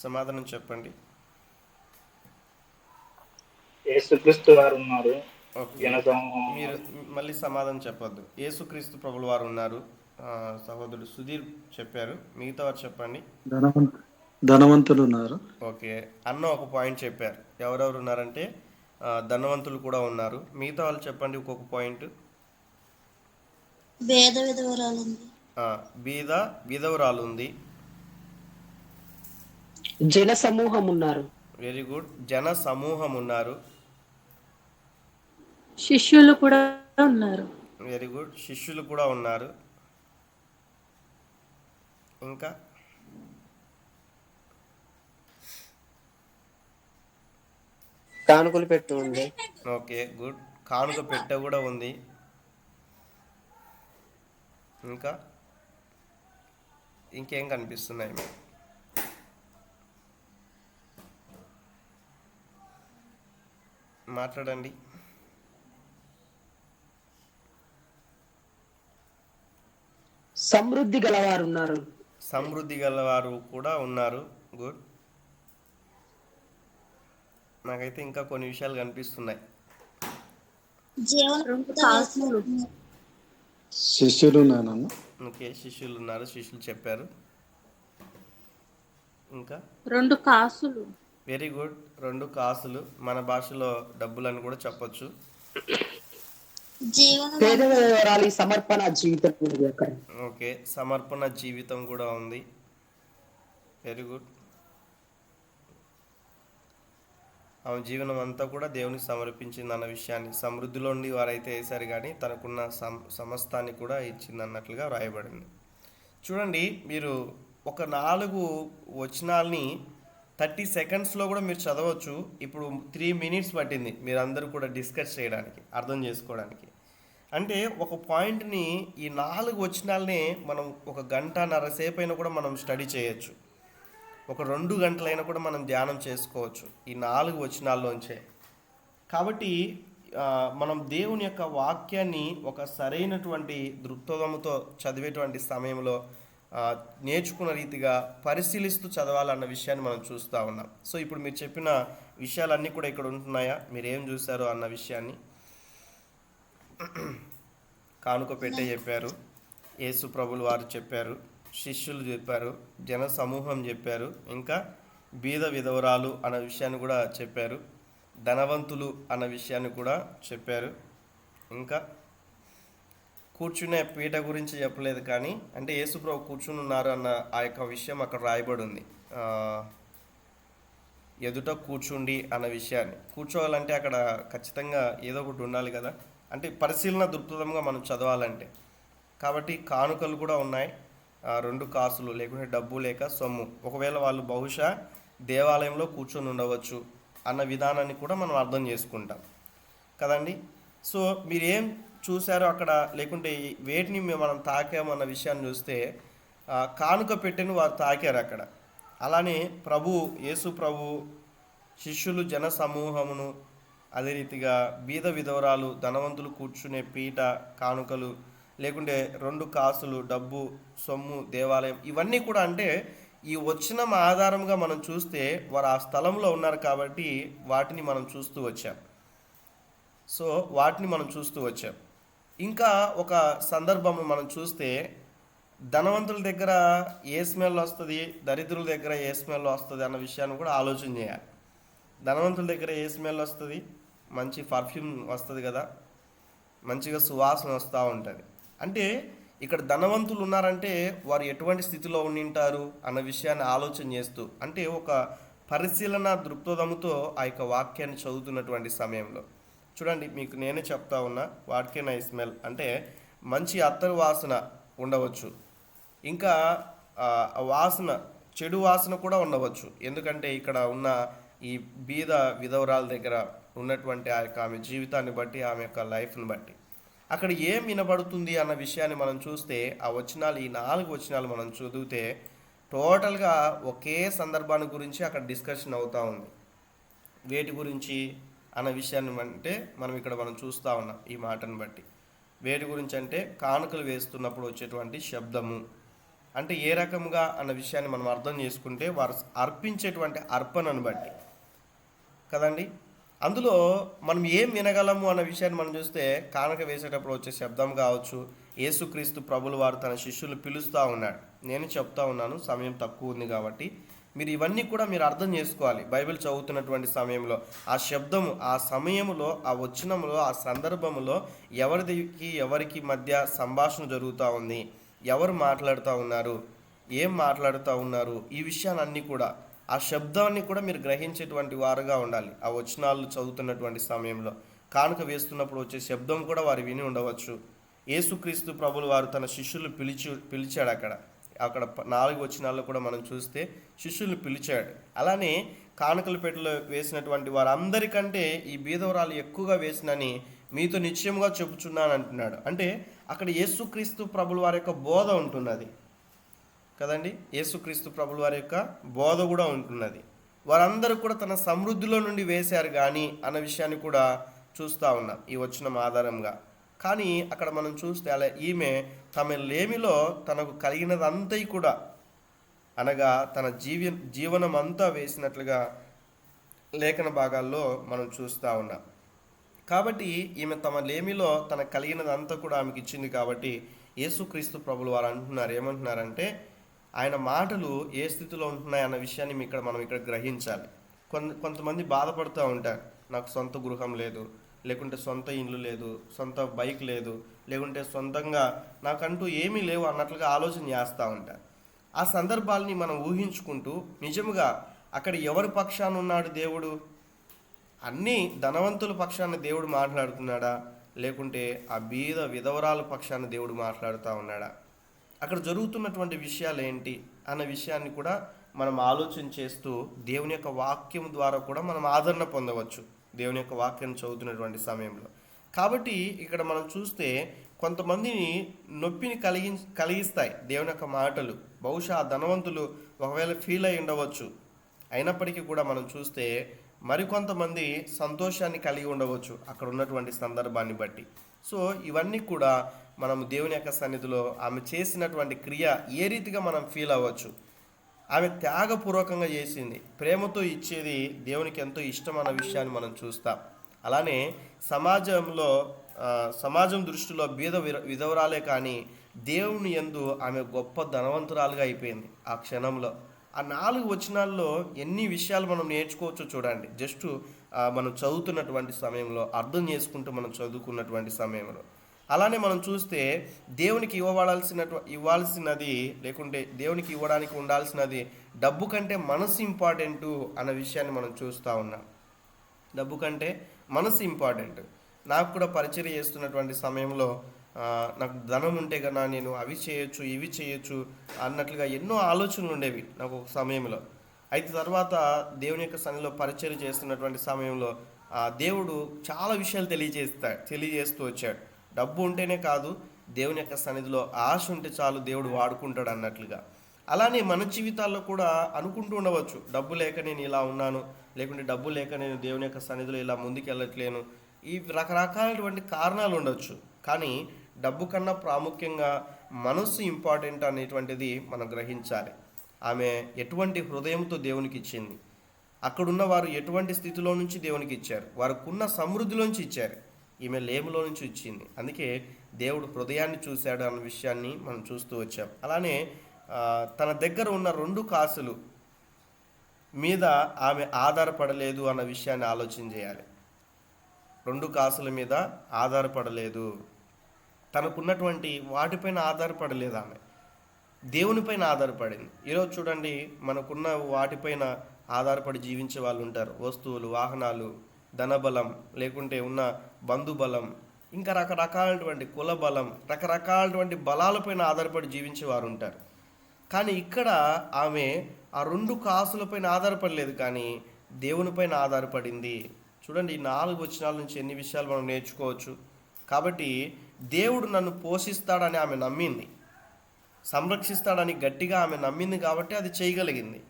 సమాధానం చెప్పండి. యేసుక్రీస్తు వారు ఉన్నారు. ఓకే, జనసమూహం మీరు మళ్ళీ సమాధానం చెప్పొద్దు. యేసుక్రీస్తు ప్రభుల వారు ఉన్నారు. సహోదరుడు సుధీర్ చెప్పారు. మిగతా వారు చెప్పండి. ధనవంతులు ఉన్నారు. ఓకే, అన్న ఒక పాయింట్ చెప్పారు. ఎవరెవరు ఉన్నారంటే ధనవంతులు కూడా ఉన్నారు. మిగతా వాళ్ళు చెప్పండి ఒక్కొక్క పాయింట్. బీద విధవరాలు ఉంది. జన సమూహం ఉన్నారు. Very good. జన సమూహం ఉన్నారు. శిష్యులు కూడా ఉన్నారు. Very good. శిష్యులు కూడా ఉన్నారు. ఇంకా కానుకలు పెట్టు ఉంది. Okay, good. కానుక పెట్టె కూడా ఉంది. ఇంకా ఇంకేం కనిపిస్తున్నాయి మీకు? మాట్లాడండి. సమృద్ధి గలవారు ఉన్నారు. సమృద్ధి గలవారు కూడా ఉన్నారు. గుడ్. నాకైతే ఇంకా కొన్ని విషయాలు కనిపిస్తున్నాయి. శిష్యులు ఉన్నాను. ఓకే, శిష్యులు ఉన్నారు. శిష్యులు చెప్పారు. ఇంకా 2 కాసులు. Very good. 2 కాసులు. మన భాషలో డబ్బులని కూడా చెప్పొచ్చు. పేదవారి సమర్పణ జీవితం. ఓకే, సమర్పణ జీవితం కూడా ఉంది. Very good. ఆమె జీవనం అంతా కూడా దేవునికి సమర్పించింది అన్న విషయాన్ని, సమృద్ధిలో ఉండి వారైతే వేశారు కానీ తనకున్న సమస్తాన్ని కూడా ఇచ్చింది అన్నట్లుగా రాయబడింది. చూడండి, మీరు ఒక 4 వచనాల్ని 30 సెకండ్స్లో కూడా మీరు చదవచ్చు. ఇప్పుడు 3 మినిట్స్ పట్టింది మీరందరూ కూడా డిస్కస్ చేయడానికి, అర్థం చేసుకోవడానికి. అంటే ఒక పాయింట్ని ఈ 4 వచనాలనే మనం 1 గంటన్నర సేపు అయినా కూడా మనం స్టడీ చేయొచ్చు. ఒక 2 గంటలైనా కూడా మనం ధ్యానం చేసుకోవచ్చు ఈ 4 వచనాల్లోంచే. కాబట్టి మనం దేవుని యొక్క వాక్యాన్ని ఒక సరైనటువంటి దృక్పథంతో చదివేటువంటి సమయంలో నేర్చుకున్న రీతిగా పరిశీలిస్తూ చదవాలన్న విషయాన్ని మనం చూస్తూ ఉన్నాం. సో ఇప్పుడు మీరు చెప్పిన విషయాలన్నీ కూడా ఇక్కడ ఉంటున్నాయా? మీరు ఏం చూశారు అన్న విషయాన్ని. కానుక పెట్టే చెప్పారు, యేసు ప్రభులు వారు చెప్పారు, శిష్యులు చెప్పారు, జన సమూహం చెప్పారు, ఇంకా బీద విధవరాలు అన్న విషయాన్ని కూడా చెప్పారు, ధనవంతులు అన్న విషయాన్ని కూడా చెప్పారు, ఇంకా కూర్చునే పీట గురించి చెప్పలేదు, కానీ అంటే యేసుప్రభు కూర్చుని ఉన్నారు అన్న ఆ యొక్క విషయం అక్కడ రాయబడి ఉంది. ఆ, ఎదుట కూర్చుండి అన్న విషయాన్ని. కూర్చోవాలంటే అక్కడ ఖచ్చితంగా ఏదో ఒకటి ఉండాలి కదా, అంటే పరిశీలన దృక్పథంగా మనం చదవాలంటే. కాబట్టి కానుకలు కూడా ఉన్నాయి, 2 కాసులు, లేకుంటే డబ్బు లేక సొమ్ము. ఒకవేళ వాళ్ళు బహుశా దేవాలయంలో కూర్చొని ఉండవచ్చు అన్న విధానాన్ని కూడా మనం అర్థం చేసుకుంటాం కదండి. సో మీరేం చూశారో అక్కడ, లేకుంటే వేటిని మనం తాకాము అన్న విషయాన్ని చూస్తే కానుక పెట్టెను వారు తాకారు అక్కడ. అలానే యేసు ప్రభు శిష్యులు జన సమూహమును, అదే రీతిగా బీద విధవరాలు, ధనవంతులు కూర్చునే పీట, కానుకలు, లేకుంటే 2 కాసులు, డబ్బు, సొమ్ము, దేవాలయం, ఇవన్నీ కూడా అంటే ఈ వచనం ఆధారంగా మనం చూస్తే వారు ఆ స్థలంలో ఉన్నారు కాబట్టి వాటిని మనం చూస్తూ వచ్చాం. ఇంకా ఒక సందర్భం మనం చూస్తే ధనవంతుల దగ్గర ఏ స్మెల్ వస్తుంది, దరిద్రుల దగ్గర ఏ స్మెల్ వస్తుంది అన్న విషయాన్ని కూడా ఆలోచన చేయాలి. ధనవంతుల దగ్గర ఏ స్మెల్ వస్తుంది? మంచి పర్ఫ్యూమ్ వస్తుంది కదా, మంచిగా సువాసన వస్తూ ఉంటుంది. అంటే ఇక్కడ ధనవంతులు ఉన్నారంటే వారు ఎటువంటి స్థితిలో ఉండింటారు అన్న విషయాన్ని ఆలోచన చేస్తూ, అంటే ఒక పరిశీలన దృక్పథంతో ఆ యొక్క వాక్యాన్ని చదువుతున్నటువంటి సమయంలో చూడండి, మీకు నేనే చెప్తా ఉన్నా, వాట్ కెన్ ఐ స్మెల్ అంటే మంచి అత్తరు వాసన ఉండవచ్చు, ఇంకా వాసన, చెడు వాసన కూడా ఉండవచ్చు. ఎందుకంటే ఇక్కడ ఉన్న ఈ బీద విధవరాల దగ్గర ఉన్నటువంటి ఆ యొక్క ఆమె జీవితాన్ని బట్టి, ఆమె యొక్క లైఫ్ని బట్టి అక్కడ ఏం వినబడుతుంది అన్న విషయాన్ని మనం చూస్తే, ఆ వచనాలు, ఈ 4 వచనాలు మనం చదివితే టోటల్గా ఒకే సందర్భాన్ని గురించి అక్కడ డిస్కషన్ అవుతూ ఉంది. వేటి గురించి అన్న విషయాన్ని అంటే మనం చూస్తూ ఉన్నాం ఈ మాటను బట్టి. వేటి గురించి అంటే కానుకలు వేస్తున్నప్పుడు వచ్చేటువంటి శబ్దము, అంటే ఏ రకంగా అన్న విషయాన్ని మనం అర్థం చేసుకుంటే వారు అర్పించేటువంటి అర్పణను బట్టి కదండి. అందులో మనం ఏం వినగలము అన్న విషయాన్ని మనం చూస్తే, కానుక వేసేటప్పుడు వచ్చే శబ్దం కావచ్చు, యేసుక్రీస్తు ప్రభులు వారు తన శిష్యులు పిలుస్తూ ఉన్నాడు. నేను చెప్తా ఉన్నాను, సమయం తక్కువ ఉంది కాబట్టి మీరు ఇవన్నీ కూడా మీరు అర్థం చేసుకోవాలి. బైబిల్ చదువుతున్నటువంటి సమయంలో ఆ శబ్దము, ఆ సమయంలో, ఆ వచనంలో, ఆ సందర్భంలో ఎవరికి మధ్య సంభాషణ జరుగుతూ ఉంది, ఎవరు మాట్లాడుతూ ఉన్నారు, ఏం మాట్లాడుతూ ఉన్నారు, ఈ విషయాలన్నీ కూడా, ఆ శబ్దాన్ని కూడా మీరు గ్రహించేటువంటి వారుగా ఉండాలి. ఆ వచనాలు చదువుతున్నటువంటి సమయంలో కానుక వేస్తున్నప్పుడు వచ్చే శబ్దం కూడా వారు విని ఉండవచ్చు. యేసుక్రీస్తు ప్రభులు వారు తన శిష్యులు పిలిచాడు. అక్కడ 4 వచనాల్లో కూడా మనం చూస్తే శిష్యులు పిలిచాడు. అలానే కానుకల పెట్టెలో వేసినటువంటి వారందరికంటే ఈ బీదవరాలు ఎక్కువగా వేసినని మీతో నిశ్చయముగా చెప్పుచున్నాను అంటున్నాడు. అంటే అక్కడ యేసుక్రీస్తు ప్రభుల వారి యొక్క బోధ ఉంటున్నది కదండి. యేసుక్రీస్తు ప్రభుల వారి యొక్క బోధ కూడా ఉంటున్నది. వారందరూ కూడా తన సమృద్ధిలో నుండి వేశారు కానీ అన్న విషయాన్ని కూడా చూస్తూ ఉన్నాం ఈ వచనం ఆధారంగా. కానీ అక్కడ మనం చూస్తే అలా ఈమె తమ లేమిలో తనకు కలిగినదంతా కూడా, అనగా తన జీవనం అంతా వేసినట్లుగా లేఖన భాగాల్లో మనం చూస్తూ ఉన్నాం. కాబట్టి ఈమె తమ లేమిలో తనకు కలిగినదంతా కూడా ఆమెకి ఇచ్చింది. కాబట్టి యేసుక్రీస్తు ప్రభులు వారు ఏమంటున్నారంటే ఆయన మాటలు ఏ స్థితిలో ఉంటున్నాయి అన్న విషయాన్ని మనం ఇక్కడ గ్రహించాలి. కొంతమంది బాధపడుతూ ఉంటారు, నాకు సొంత గృహం లేదు, లేకుంటే సొంత ఇల్లు లేదు, సొంత బైక్ లేదు, లేకుంటే సొంతంగా నాకంటూ ఏమీ లేవు అన్నట్లుగా ఆలోచన చేస్తూ ఉంటారు. ఆ సందర్భాలని మనం ఊహించుకుంటూ నిజంగా అక్కడ ఎవరి పక్షాన ఉన్నాడు దేవుడు? అన్నీ ధనవంతుల పక్షాన దేవుడు మాట్లాడుతున్నాడా, లేకుంటే ఆ బీద విధవరాల పక్షాన దేవుడు మాట్లాడుతూ ఉన్నాడా? అక్కడ జరుగుతున్నటువంటి విషయాలు ఏంటి అన్న విషయాన్ని కూడా మనం ఆలోచన చేస్తూ దేవుని యొక్క వాక్యం ద్వారా కూడా మనం ఆదరణ పొందవచ్చు దేవుని యొక్క వాక్యం చదువుతున్నటువంటి సమయంలో. కాబట్టి ఇక్కడ మనం చూస్తే కొంతమందిని నొప్పిని కలిగిస్తాయి దేవుని యొక్క మాటలు. బహుశా ధనవంతులు ఒకవేళ ఫీల్ అయి ఉండవచ్చు, అయినప్పటికీ కూడా మనం చూస్తే మరికొంతమంది సంతోషాన్ని కలిగి ఉండవచ్చు అక్కడ ఉన్నటువంటి సందర్భాన్ని బట్టి. సో ఇవన్నీ కూడా మనం దేవుని యొక్క సన్నిధిలో ఆమె చేసినటువంటి క్రియ ఏ రీతిగా మనం ఫీల్ అవ్వచ్చు. ఆమె త్యాగపూర్వకంగా చేసింది, ప్రేమతో ఇచ్చేది దేవునికి ఎంతో ఇష్టం అన్న విషయాన్ని మనం చూస్తాం. అలానే సమాజం దృష్టిలో బీద విధవరాలే కానీ దేవుని యందు ఆమె గొప్ప ధనవంతురాలుగా అయిపోయింది ఆ క్షణంలో. ఆ 4 వచనాల్లో ఎన్ని విషయాలు మనం నేర్చుకోవచ్చు చూడండి. జస్ట్ మనం చదువుతున్నటువంటి సమయంలో, అర్థం చేసుకుంటూ మనం చదువుకున్నటువంటి సమయంలో అలానే మనం చూస్తే దేవునికి ఇవ్వాల్సినది లేకుంటే దేవునికి ఇవ్వడానికి ఉండాల్సినది డబ్బు కంటే మనసు ఇంపార్టెంటు అన్న విషయాన్ని మనం చూస్తూ ఉన్నాం. డబ్బు కంటే మనసు ఇంపార్టెంట్. నాకు కూడా పరిచర్య చేస్తున్నటువంటి సమయంలో నాకు ధనం ఉంటే కన్నా నేను అవి చేయొచ్చు ఇవి చేయొచ్చు అన్నట్లుగా ఎన్నో ఆలోచనలు ఉండేవి నాకు ఒక సమయంలో. అయితే తర్వాత దేవుని యొక్క సన్నిధిలో పరిచర్య చేస్తున్నటువంటి సమయంలో దేవుడు చాలా విషయాలు తెలియజేస్తూ వచ్చాడు. డబ్బు ఉంటేనే కాదు, దేవుని యొక్క సన్నిధిలో ఆశ ఉంటే చాలు దేవుడు వాడుకుంటాడు అన్నట్లుగా. అలానే మన జీవితాల్లో కూడా అనుకుంటూ ఉండవచ్చు, డబ్బు లేక నేను ఇలా ఉన్నాను, లేకుంటే డబ్బు లేక నేను దేవుని యొక్క సన్నిధిలో ఇలా ముందుకు వెళ్ళట్లేను. ఈ రకరకాలటువంటి కారణాలు ఉండొచ్చు. కానీ డబ్బు కన్నా ప్రాముఖ్యంగా మనసు ఇంపార్టెంట్ అనేటువంటిది మనం గ్రహించాలి. ఆమె ఎటువంటి హృదయంతో దేవునికి ఇచ్చింది, అక్కడున్న వారు ఎటువంటి స్థితిలో నుంచి దేవునికి ఇచ్చారు, వారికున్న సమృద్ధిలోంచి ఇచ్చారు. ఈమె లేములో నుంచి ఇచ్చింది. అందుకే దేవుడు హృదయాన్ని చూశాడు అన్న విషయాన్ని మనం చూస్తూ వచ్చాం. అలానే తన దగ్గర ఉన్న 2 కాసులు మీద ఆమె ఆధారపడలేదు అన్న విషయాన్ని ఆలోచన చేయాలి. 2 కాసుల మీద ఆధారపడలేదు, తనకున్నటువంటి వాటిపైన ఆధారపడలేదు, ఆమె దేవునిపైన ఆధారపడింది. ఈరోజు చూడండి, మనకున్న వాటిపైన ఆధారపడి జీవించే వాళ్ళు ఉంటారు. వస్తువులు, వాహనాలు, ధనబలం, లేకుంటే ఉన్న బంధుబలం, ఇంకా రకరకాలటువంటి కుల బలం, రకరకాలటువంటి బలాలపైన ఆధారపడి జీవించే వారు ఉంటారు. కానీ ఇక్కడ ఆమె ఆ 2 కాసులపైన ఆధారపడలేదు, కానీ దేవునిపైన ఆధారపడింది. చూడండి, ఈ 4 వచనాల నుంచి ఎన్ని విషయాలు మనం నేర్చుకోవచ్చు. కాబట్టి దేవుడు నన్ను పోషిస్తాడని ఆమె నమ్మింది, సంరక్షిస్తాడని గట్టిగా ఆమె నమ్మింది, కాబట్టి అది చేయగలిగింది.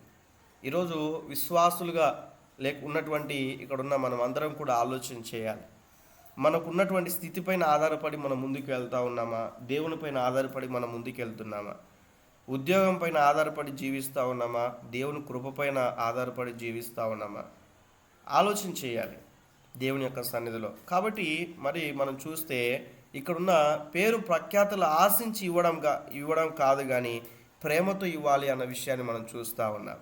ఈరోజు విశ్వాసులుగా ఉన్నటువంటి ఇక్కడున్న మనం అందరం కూడా ఆలోచన చేయాలి. మనకున్నటువంటి స్థితిపైన ఆధారపడి మనం ముందుకు వెళ్తూ ఉన్నామా? దేవునిపైన ఆధారపడి మనం ముందుకు వెళ్తున్నామా? ఉద్యోగం పైన ఆధారపడి జీవిస్తూ ఉన్నామా? దేవుని కృపపైన ఆధారపడి జీవిస్తూ ఉన్నామా? ఆలోచన చేయాలి దేవుని యొక్క సన్నిధిలో. కాబట్టి మరి మనం చూస్తే ఇక్కడున్న పేరు ప్రఖ్యాతులు ఆశించి ఇవ్వడం కాదు, కానీ ప్రేమతో ఇవ్వాలి అన్న విషయాన్ని మనం చూస్తూ ఉన్నాం.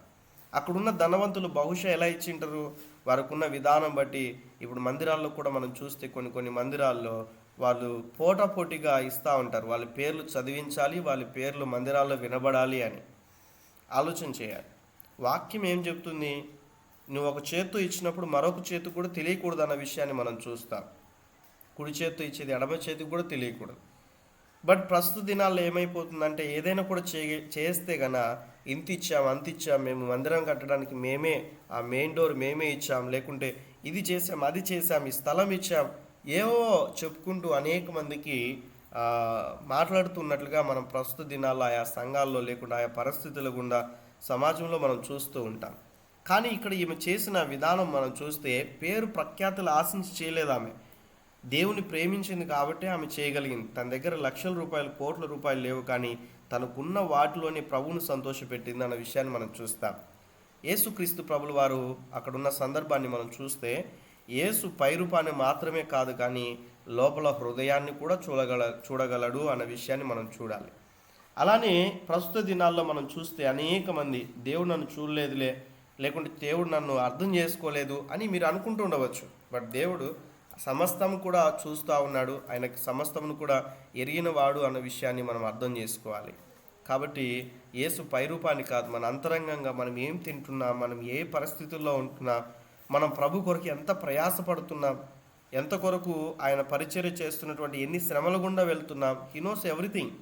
అక్కడున్న ధనవంతులు బహుశా ఎలా ఇచ్చింటారు? వారికున్న విధానం బట్టి. ఇప్పుడు మందిరాల్లో కూడా మనం చూస్తే కొన్ని మందిరాల్లో వాళ్ళు పోటాపోటీగా ఇస్తూ ఉంటారు. వాళ్ళ పేర్లు చదివించాలి, వాళ్ళ పేర్లు మందిరాల్లో వినబడాలి అని ఆలోచన చేయాలి. వాక్యం ఏం చెప్తుంది? నువ్వు ఒక చేత్తో ఇచ్చినప్పుడు మరొక చేతికి కూడా తెలియకూడదు అన్న విషయాన్ని మనం చూస్తాం. కుడి చేత్తో ఇచ్చేది ఎడమ చేతికి కూడా తెలియకూడదు. బట్ ప్రస్తుత దినాల్లో ఏమైపోతుందంటే, ఏదైనా కూడా చేస్తే గన ఇంత ఇచ్చాం అంత ఇచ్చాం, మేము మందిరం కట్టడానికి మేమే ఆ మెయిన్ డోర్ మేమే ఇచ్చాం, లేకుంటే ఇది చేసాం అది చేసాం, ఈ స్థలం ఇచ్చాం, ఏవో చెప్పుకుంటూ అనేక మందికి మాట్లాడుతున్నట్లుగా మనం ప్రస్తుత దినాల్లో ఆయా సంఘాల్లో లేకుండా ఆయా పరిస్థితుల గుండా సమాజంలో మనం చూస్తూ ఉంటాం. కానీ ఇక్కడ ఈమె చేసిన విధానం మనం చూస్తే పేరు ప్రఖ్యాతులు ఆశించి చేయలేదు. ఆమె దేవుని ప్రేమించింది కాబట్టి ఆమె చేయగలిగింది. తన దగ్గర లక్షల రూపాయలు, కోట్ల రూపాయలు లేవు, కానీ తనకున్న వాటిలోని ప్రభువును సంతోషపెట్టింది అన్న విషయాన్ని మనం చూస్తాం. యేసుక్రీస్తు ప్రభులు వారు అక్కడున్న సందర్భాన్ని మనం చూస్తే, యేసు పైరూపాన్ని మాత్రమే కాదు, కానీ లోపల హృదయాన్ని కూడా చూడగలడు అన్న విషయాన్ని మనం చూడాలి. అలానే ప్రస్తుత దినాల్లో మనం చూస్తే అనేక మంది దేవుడు నన్ను చూడలేదులే, లేకుంటే దేవుడు నన్ను అర్థం చేసుకోలేదు అని మీరు అనుకుంటూ ఉండవచ్చు. బట్ దేవుడు సమస్తం కూడా చూస్తూ ఉన్నాడు, ఆయనకి సమస్తమును కూడా ఎరిగిన వాడు అన్న విషయాన్ని మనం అర్థం చేసుకోవాలి. కాబట్టి యేసు పైరూపాన్ని కాదు, మన అంతరంగంగా మనం ఏం తింటున్నాం, మనం ఏ పరిస్థితుల్లో ఉంటున్నాం, మనం ప్రభు కొరకు ఎంత ప్రయాసపడుతున్నాం, ఎంత కొరకు ఆయన పరిచర్య చేస్తున్నటువంటి ఎన్ని శ్రమల గుండా వెళ్తున్నాం. He knows everything.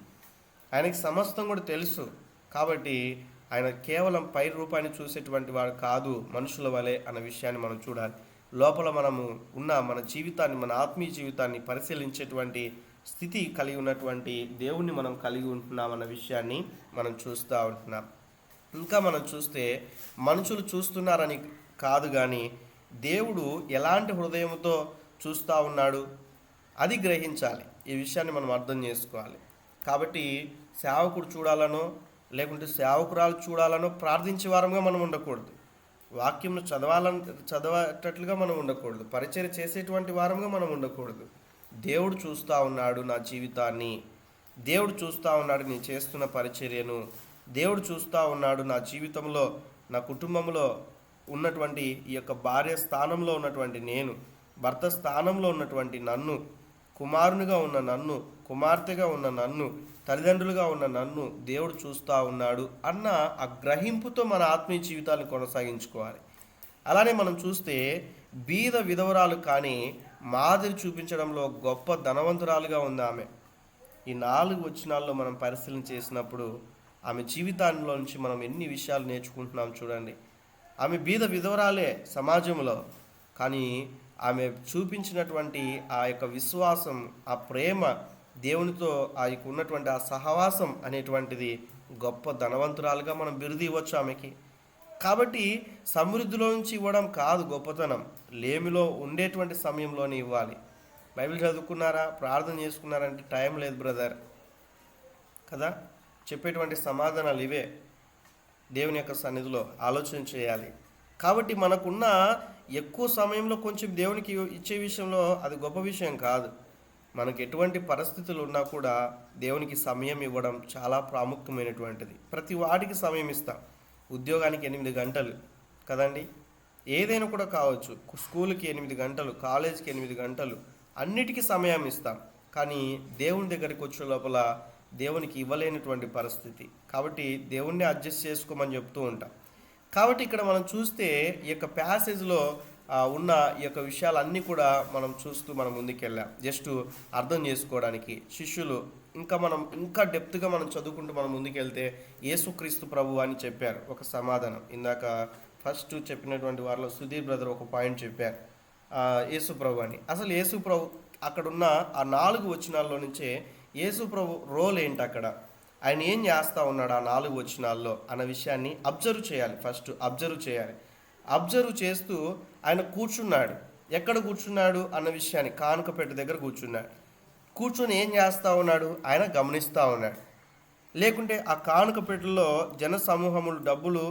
ఆయనకి సమస్తం కూడా తెలుసు. కాబట్టి ఆయన కేవలం పై రూపాన్ని చూసేటువంటి వాడు కాదు, మనుషుల వలె అన్న విషయాన్ని మనం చూడాలి. లోపల మనము ఉన్న మన జీవితాన్ని, మన ఆత్మీయ జీవితాన్ని పరిశీలించేటువంటి స్థితి కలిగి ఉన్నటువంటి దేవుణ్ణి మనం కలిగి ఉంటున్నామన్న విషయాన్ని మనం చూస్తూ ఉంటున్నాం. ఇంకా మనం చూస్తే మనుషులు చూస్తున్నారని కాదు, కానీ దేవుడు ఎలాంటి హృదయంతో చూస్తూ ఉన్నాడు అది గ్రహించాలి. ఈ విషయాన్ని మనం అర్థం చేసుకోవాలి. కాబట్టి సేవకుడు చూడాలనో లేకుంటే సేవకురాలు చూడాలనో ప్రార్థించే వారంగా మనం ఉండకూడదు. వాక్యంను చదవటట్లుగా మనం ఉండకూడదు. పరిచర్య చేసేటువంటి వారంగా మనం ఉండకూడదు. దేవుడు చూస్తూ ఉన్నాడు నా జీవితాన్ని, దేవుడు చూస్తూ ఉన్నాడు నేను చేస్తున్న పరిచర్యను, దేవుడు చూస్తూ ఉన్నాడు నా జీవితంలో, నా కుటుంబంలో ఉన్నటువంటి ఈ యొక్క భార్య స్థానంలో ఉన్నటువంటి నేను, భర్త స్థానంలో ఉన్నటువంటి నన్ను, కుమారునిగా ఉన్న నన్ను, కుమార్తెగా ఉన్న నన్ను, తల్లిదండ్రులుగా ఉన్న నన్ను దేవుడు చూస్తూ ఉన్నాడు అన్న ఆ గ్రహింపుతో మన ఆత్మీయ జీవితాన్ని కొనసాగించుకోవాలి. అలానే మనం చూస్తే బీద విధవరాలు కానీ మాదిరి చూపించడంలో గొప్ప ధనవంతురాలుగా ఉంది ఆమె. ఈ 4 వచనాల్లో మనం పరిశీలన చేసినప్పుడు ఆమె జీవితాల్లో నుంచి మనం ఎన్ని విషయాలు నేర్చుకుంటున్నాం చూడండి. ఆమె బీద విధవరాలే సమాజంలో, కానీ ఆమె చూపించినటువంటి ఆ యొక్క విశ్వాసం, ఆ ప్రేమ, దేవునితో ఆ యొక్క ఉన్నటువంటి ఆ సహవాసం అనేటువంటిది గొప్ప ధనవంతురాలుగా మనం బిరుదు ఇవ్వచ్చు ఆమెకి. కాబట్టి సమృద్ధిలో నుంచి ఇవ్వడం కాదు గొప్పతనం, లేమిలో ఉండేటువంటి సమయంలోనే ఇవ్వాలి. బైబిల్ చదువుకున్నారా, ప్రార్థన చేసుకున్నారంటే టైం లేదు బ్రదర్ కదా. చెప్పేటువంటి సమాధానాలు ఇవే. దేవుని యొక్క సన్నిధిలో ఆలోచన చేయాలి. కాబట్టి మనకున్న ఎక్కువ సమయంలో కొంచెం దేవునికి ఇచ్చే విషయంలో అది గొప్ప విషయం కాదు. మనకు ఎటువంటి పరిస్థితులు ఉన్నా కూడా దేవునికి సమయం ఇవ్వడం చాలా ప్రాముఖ్యమైనటువంటిది. ప్రతి వాటికి సమయం ఇస్తాం. ఉద్యోగానికి 8 గంటలు కదండి, ఏదైనా కూడా కావచ్చు. స్కూల్కి 8 గంటలు, కాలేజీకి 8 గంటలు, అన్నిటికీ సమయం ఇస్తాం. కానీ దేవుని దగ్గరికి వచ్చే లోపల దేవునికి ఇవ్వలేనటువంటి పరిస్థితి. కాబట్టి దేవుణ్ణి అడ్జస్ట్ చేసుకోమని చెప్తూ ఉంటాం. కాబట్టి ఇక్కడ మనం చూస్తే ఈ యొక్క ప్యాసేజ్లో ఉన్న ఈ యొక్క విషయాలన్నీ కూడా మనం చూస్తూ మనం ముందుకెళ్ళాం, జస్ట్ అర్థం చేసుకోవడానికి. శిష్యులు ఇంకా డెప్త్గా మనం చదువుకుంటూ మనం ముందుకెళ్తే యేసుక్రీస్తు ప్రభు అని చెప్పారు ఒక సమాధానం. ఇందాక ఫస్ట్ చెప్పినటువంటి వారిలో సుధీర్ బ్రదర్ ఒక పాయింట్ చెప్పారు, యేసు ప్రభు అని. అసలు యేసు ప్రభు అక్కడున్న ఆ 4 వచనాల్లో నుంచే యేసు ప్రభు రోల్ ఏంటి, అక్కడ ఆయన ఏం చేస్తూ ఉన్నాడు ఆ 4 వచనాల్లో అన్న విషయాన్ని అబ్జర్వ్ చేయాలి. ఫస్ట్ అబ్జర్వ్ చేయాలి. అబ్జర్వ్ చేస్తూ ఆయన కూర్చున్నాడు. ఎక్కడ కూర్చున్నాడు అన్న విషయాన్ని, కానుకపేట దగ్గర కూర్చున్నాడు. కూర్చొని ఏం చేస్తూ ఉన్నాడు, ఆయన గమనిస్తూ ఉన్నాడు. లేకుంటే ఆ కానుకపేటలో జన సమూహములు డబ్బులు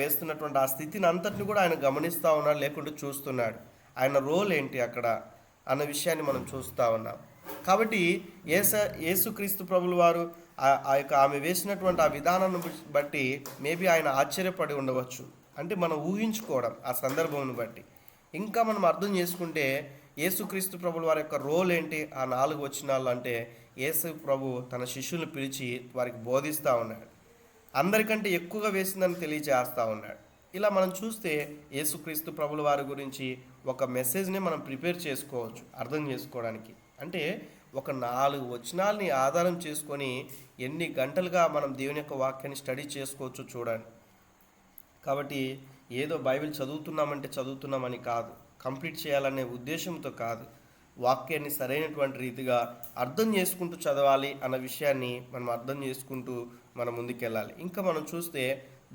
వేస్తున్నటువంటి ఆ స్థితిని అంతటిని కూడా ఆయన గమనిస్తూ ఉన్నాడు, లేకుంటే చూస్తున్నాడు. ఆయన రోల్ ఏంటి అక్కడ అన్న విషయాన్ని మనం చూస్తూ ఉన్నాం. కాబట్టి యేసుక్రీస్తు ప్రభుల వారు ఆ యొక్క ఆమె వేసినటువంటి ఆ విధానాన్ని బట్టి మేబీ ఆయన ఆశ్చర్యపడి ఉండవచ్చు. అంటే మనం ఊహించుకోవడం ఆ సందర్భంను బట్టి. ఇంకా మనం అర్థం చేసుకుంటే యేసుక్రీస్తు ప్రభుల వారి యొక్క రోల్ ఏంటి ఆ 4 వచనాల్లో అంటే, యేసు ప్రభు తన శిష్యులను పిలిచి వారికి బోధిస్తూ ఉన్నాడు. అందరికంటే ఎక్కువగా వేసిందని తెలియజేస్తూ ఉన్నాడు. ఇలా మనం చూస్తే యేసుక్రీస్తు ప్రభుల వారి గురించి ఒక మెసేజ్ని మనం ప్రిపేర్ చేసుకోవచ్చు అర్థం చేసుకోవడానికి. అంటే ఒక 4 వచనాలని ఆధారం చేసుకొని ఎన్ని గంటలుగా మనం దేవుని యొక్క వాక్యాన్ని స్టడీ చేసుకోవచ్చు చూడండి. కాబట్టి ఏదో బైబిల్ చదువుతున్నామంటే చదువుతున్నామని కాదు, కంప్లీట్ చేయాలనే ఉద్దేశంతో కాదు, వాక్యాన్ని సరైనటువంటి రీతిగా అర్థం చేసుకుంటూ చదవాలి అన్న విషయాన్ని మనం అర్థం చేసుకుంటూ మనం ముందుకెళ్ళాలి. ఇంకా మనం చూస్తే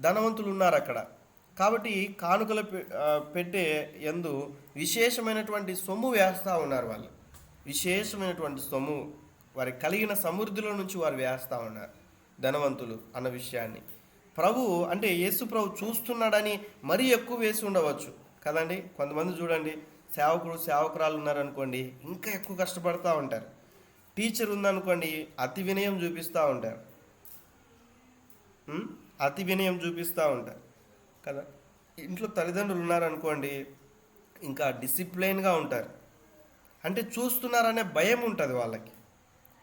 ధనవంతులు ఉన్నారు అక్కడ. కాబట్టి కానుకలు పెట్టే యందు విశేషమైనటువంటి సొమ్ము వేస్తూ ఉన్నారు. వాళ్ళు విశేషమైనటువంటి సొమ్ము వారికి కలిగిన సమృద్ధిలో నుంచి వారు వేస్తూ ఉన్నారు ధనవంతులు అన్న విషయాన్ని. ప్రభు అంటే యేసు ప్రభు చూస్తున్నాడని మరీ ఎక్కువ వేసి ఉండవచ్చు కదండి. కొంతమంది చూడండి, సేవకురాలు ఉన్నారనుకోండి, ఇంకా ఎక్కువ కష్టపడుతూ ఉంటారు. టీచర్ ఉందనుకోండి, అతి వినయం చూపిస్తూ ఉంటారు, అతి వినయం చూపిస్తూ ఉంటారు కదా. ఇంట్లో తల్లిదండ్రులు ఉన్నారనుకోండి, ఇంకా డిసిప్లైన్గా ఉంటారు. అంటే చూస్తున్నారనే భయం ఉంటుంది వాళ్ళకి.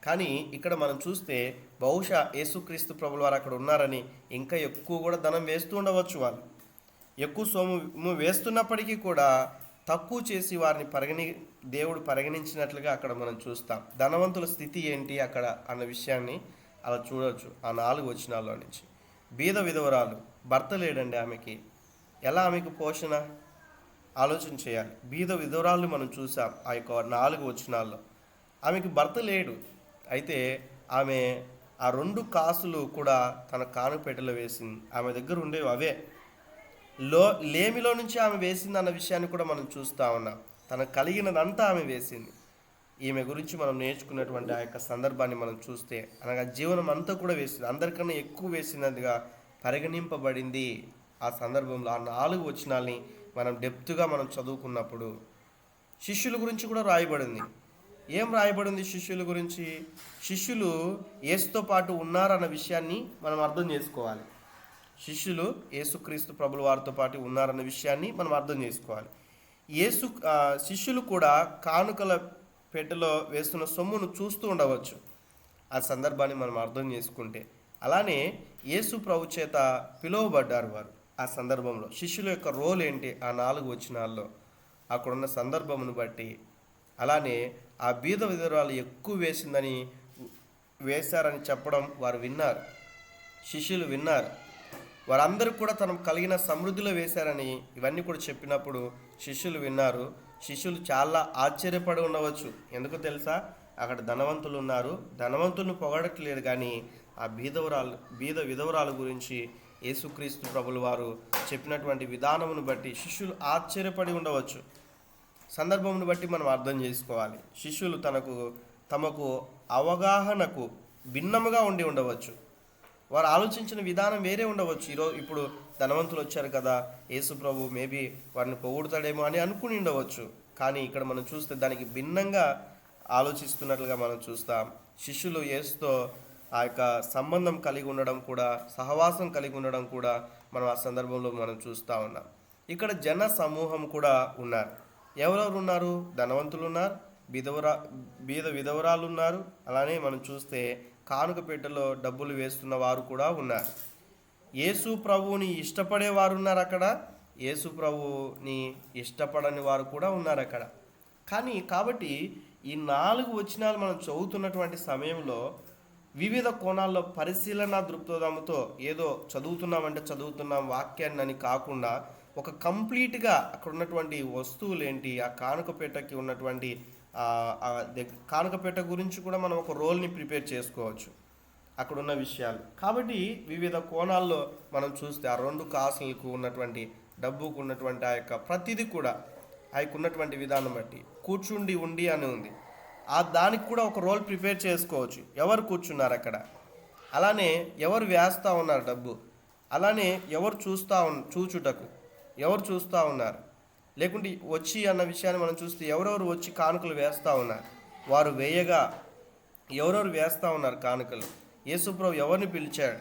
కానీ ఇక్కడ మనం చూస్తే బహుశా యేసుక్రీస్తు ప్రభుల వారు అక్కడ ఉన్నారని ఇంకా ఎక్కువ కూడా ధనం వేస్తూ ఉండవచ్చు. వాళ్ళు ఎక్కువ సొమ్ము వేస్తున్నప్పటికీ కూడా తక్కువ చేసి వారిని దేవుడు పరిగణించినట్లుగా అక్కడ మనం చూస్తాం. ధనవంతుల స్థితి ఏంటి అక్కడ అన్న విషయాన్ని అలా చూడవచ్చు ఆ 4 వచనాల్లో నుంచి. బీద విధవరాలు, భర్త లేడండి ఆమెకి, ఎలా ఆమెకు పోషణ ఆలోచన చేయాలి. బీద విధవరాలను మనం చూసాం ఆ యొక్క 4 వచనాల్లో. ఆమెకి భర్త లేడు, అయితే ఆమె ఆ 2 కాసులు కూడా తన కానుపెట్టెలో వేసింది. ఆమె దగ్గర ఉండేవి అవే. లేమిలో నుంచి ఆమె వేసింది అన్న విషయాన్ని కూడా మనం చూస్తూ ఉన్నాం. తనకు కలిగినదంతా ఆమె వేసింది. ఈమె గురించి మనం నేర్చుకున్నటువంటి ఆ యొక్క సందర్భాన్ని మనం చూస్తే, అనగా జీవనం అంతా కూడా వేసింది, అందరికన్నా ఎక్కువ వేసినదిగా పరిగణింపబడింది. ఆ సందర్భంలో ఆ 4 వచనాల్ని మనం డెప్త్గా మనం చదువుకున్నప్పుడు శిష్యుల గురించి కూడా రాయబడింది. ఏం రాయబడింది శిష్యుల గురించి? శిష్యులు యేసుతో పాటు ఉన్నారన్న విషయాన్ని మనం అర్థం చేసుకోవాలి. శిష్యులు యేసుక్రీస్తు ప్రభుల వారితో పాటు ఉన్నారన్న విషయాన్ని మనం అర్థం చేసుకోవాలి. శిష్యులు కూడా కానుకల పెట్టెలో వేస్తున్న సొమ్మును చూస్తూ ఉండవచ్చు. ఆ సందర్భాన్ని మనం అర్థం చేసుకుంటే, అలానే యేసు ప్రభు చేత పిలువబడ్డారు వారు. ఆ సందర్భంలో శిష్యుల యొక్క రోల్ ఏంటి ఆ 4 వచనాల్లో అక్కడున్న సందర్భమును బట్టి, అలానే ఆ బీద విధవరాలు ఎక్కువ వేశారని చెప్పడం వారు విన్నారు, శిష్యులు విన్నారు. వారందరూ కూడా తనకు కలిగిన సమృద్ధిలో వేశారని ఇవన్నీ కూడా చెప్పినప్పుడు శిష్యులు విన్నారు. శిష్యులు చాలా ఆశ్చర్యపడి ఉండవచ్చు. ఎందుకు తెలుసా? అక్కడ ధనవంతులు ఉన్నారు, ధనవంతులను పొగడట్లేదు, కానీ ఆ బీద విధవరాలు గురించి యేసుక్రీస్తు ప్రభులు వారు చెప్పినటువంటి విధానమును బట్టి శిష్యులు ఆశ్చర్యపడి ఉండవచ్చు. సందర్భమును బట్టి మనం అర్థం చేసుకోవాలి. శిష్యులు తమకు అవగాహనకు భిన్నముగా ఉండి ఉండవచ్చు. వారు ఆలోచించిన విధానం వేరే ఉండవచ్చు. ఇప్పుడు ధనవంతులు వచ్చారు కదా, యేసు ప్రభు మేబీ వారిని పొగుడుతాడేమో అని అనుకుని ఉండవచ్చు. కానీ ఇక్కడ మనం చూస్తే దానికి భిన్నంగా ఆలోచిస్తున్నట్లుగా మనం చూస్తాం. శిష్యులు యేసుతో ఆ యొక్క సంబంధం కలిగి ఉండడం కూడా, సహవాసం కలిగి ఉండడం కూడా మనం ఆ సందర్భంలో మనం చూస్తూ ఉన్నాం. ఇక్కడ జన సమూహం కూడా ఉన్నారు. ఎవరెవరు ఉన్నారు? ధనవంతులు ఉన్నారు, బీద విధవరాలు ఉన్నారు, అలానే మనం చూస్తే కానుక పెట్టెలో డబ్బులు వేస్తున్న వారు కూడా ఉన్నారు. యేసు ప్రభువుని ఇష్టపడేవారు ఉన్నారు అక్కడ, యేసు ప్రభువుని ఇష్టపడని వారు కూడా ఉన్నారు అక్కడ. కాబట్టి ఈ 4 వచనాలు మనం చదువుతున్నటువంటి సమయంలో వివిధ కోణాల్లో పరిశీలన దృక్పథంతో ఏదో చదువుతున్నాం వాక్యాన్ని అని కాకుండా ఒక కంప్లీట్గా అక్కడ ఉన్నటువంటి వస్తువులు ఏంటి, ఆ కానుకపేటకి ఉన్నటువంటి కానుకపేట గురించి కూడా మనం ఒక రోల్ని ప్రిపేర్ చేసుకోవచ్చు అక్కడున్న విషయాలు. కాబట్టి వివిధ కోణాల్లో మనం చూస్తే ఆ 2 కాసులకు ఉన్నటువంటి డబ్బుకు ఉన్నటువంటి ఆ యొక్క ప్రతిదీ కూడా ఆ యొక్క ఉన్నటువంటి విధానం బట్టి ఉండి అని ఉంది. దానికి కూడా ఒక రోల్ ప్రిపేర్ చేసుకోవచ్చు. ఎవరు కూర్చున్నారు అక్కడ, అలానే ఎవరు వేస్తూ ఉన్నారు డబ్బు, అలానే ఎవరు ఎవరు చూస్తూ ఉన్నారు, లేకుంటే వచ్చి అన్న విషయాన్ని మనం చూస్తే ఎవరెవరు వచ్చి కానుకలు వేస్తూ ఉన్నారు, వారు వేయగా ఎవరెవరు వేస్తూ ఉన్నారు కానుకలు, యేసుప్రభు ఎవరిని పిలిచాడు,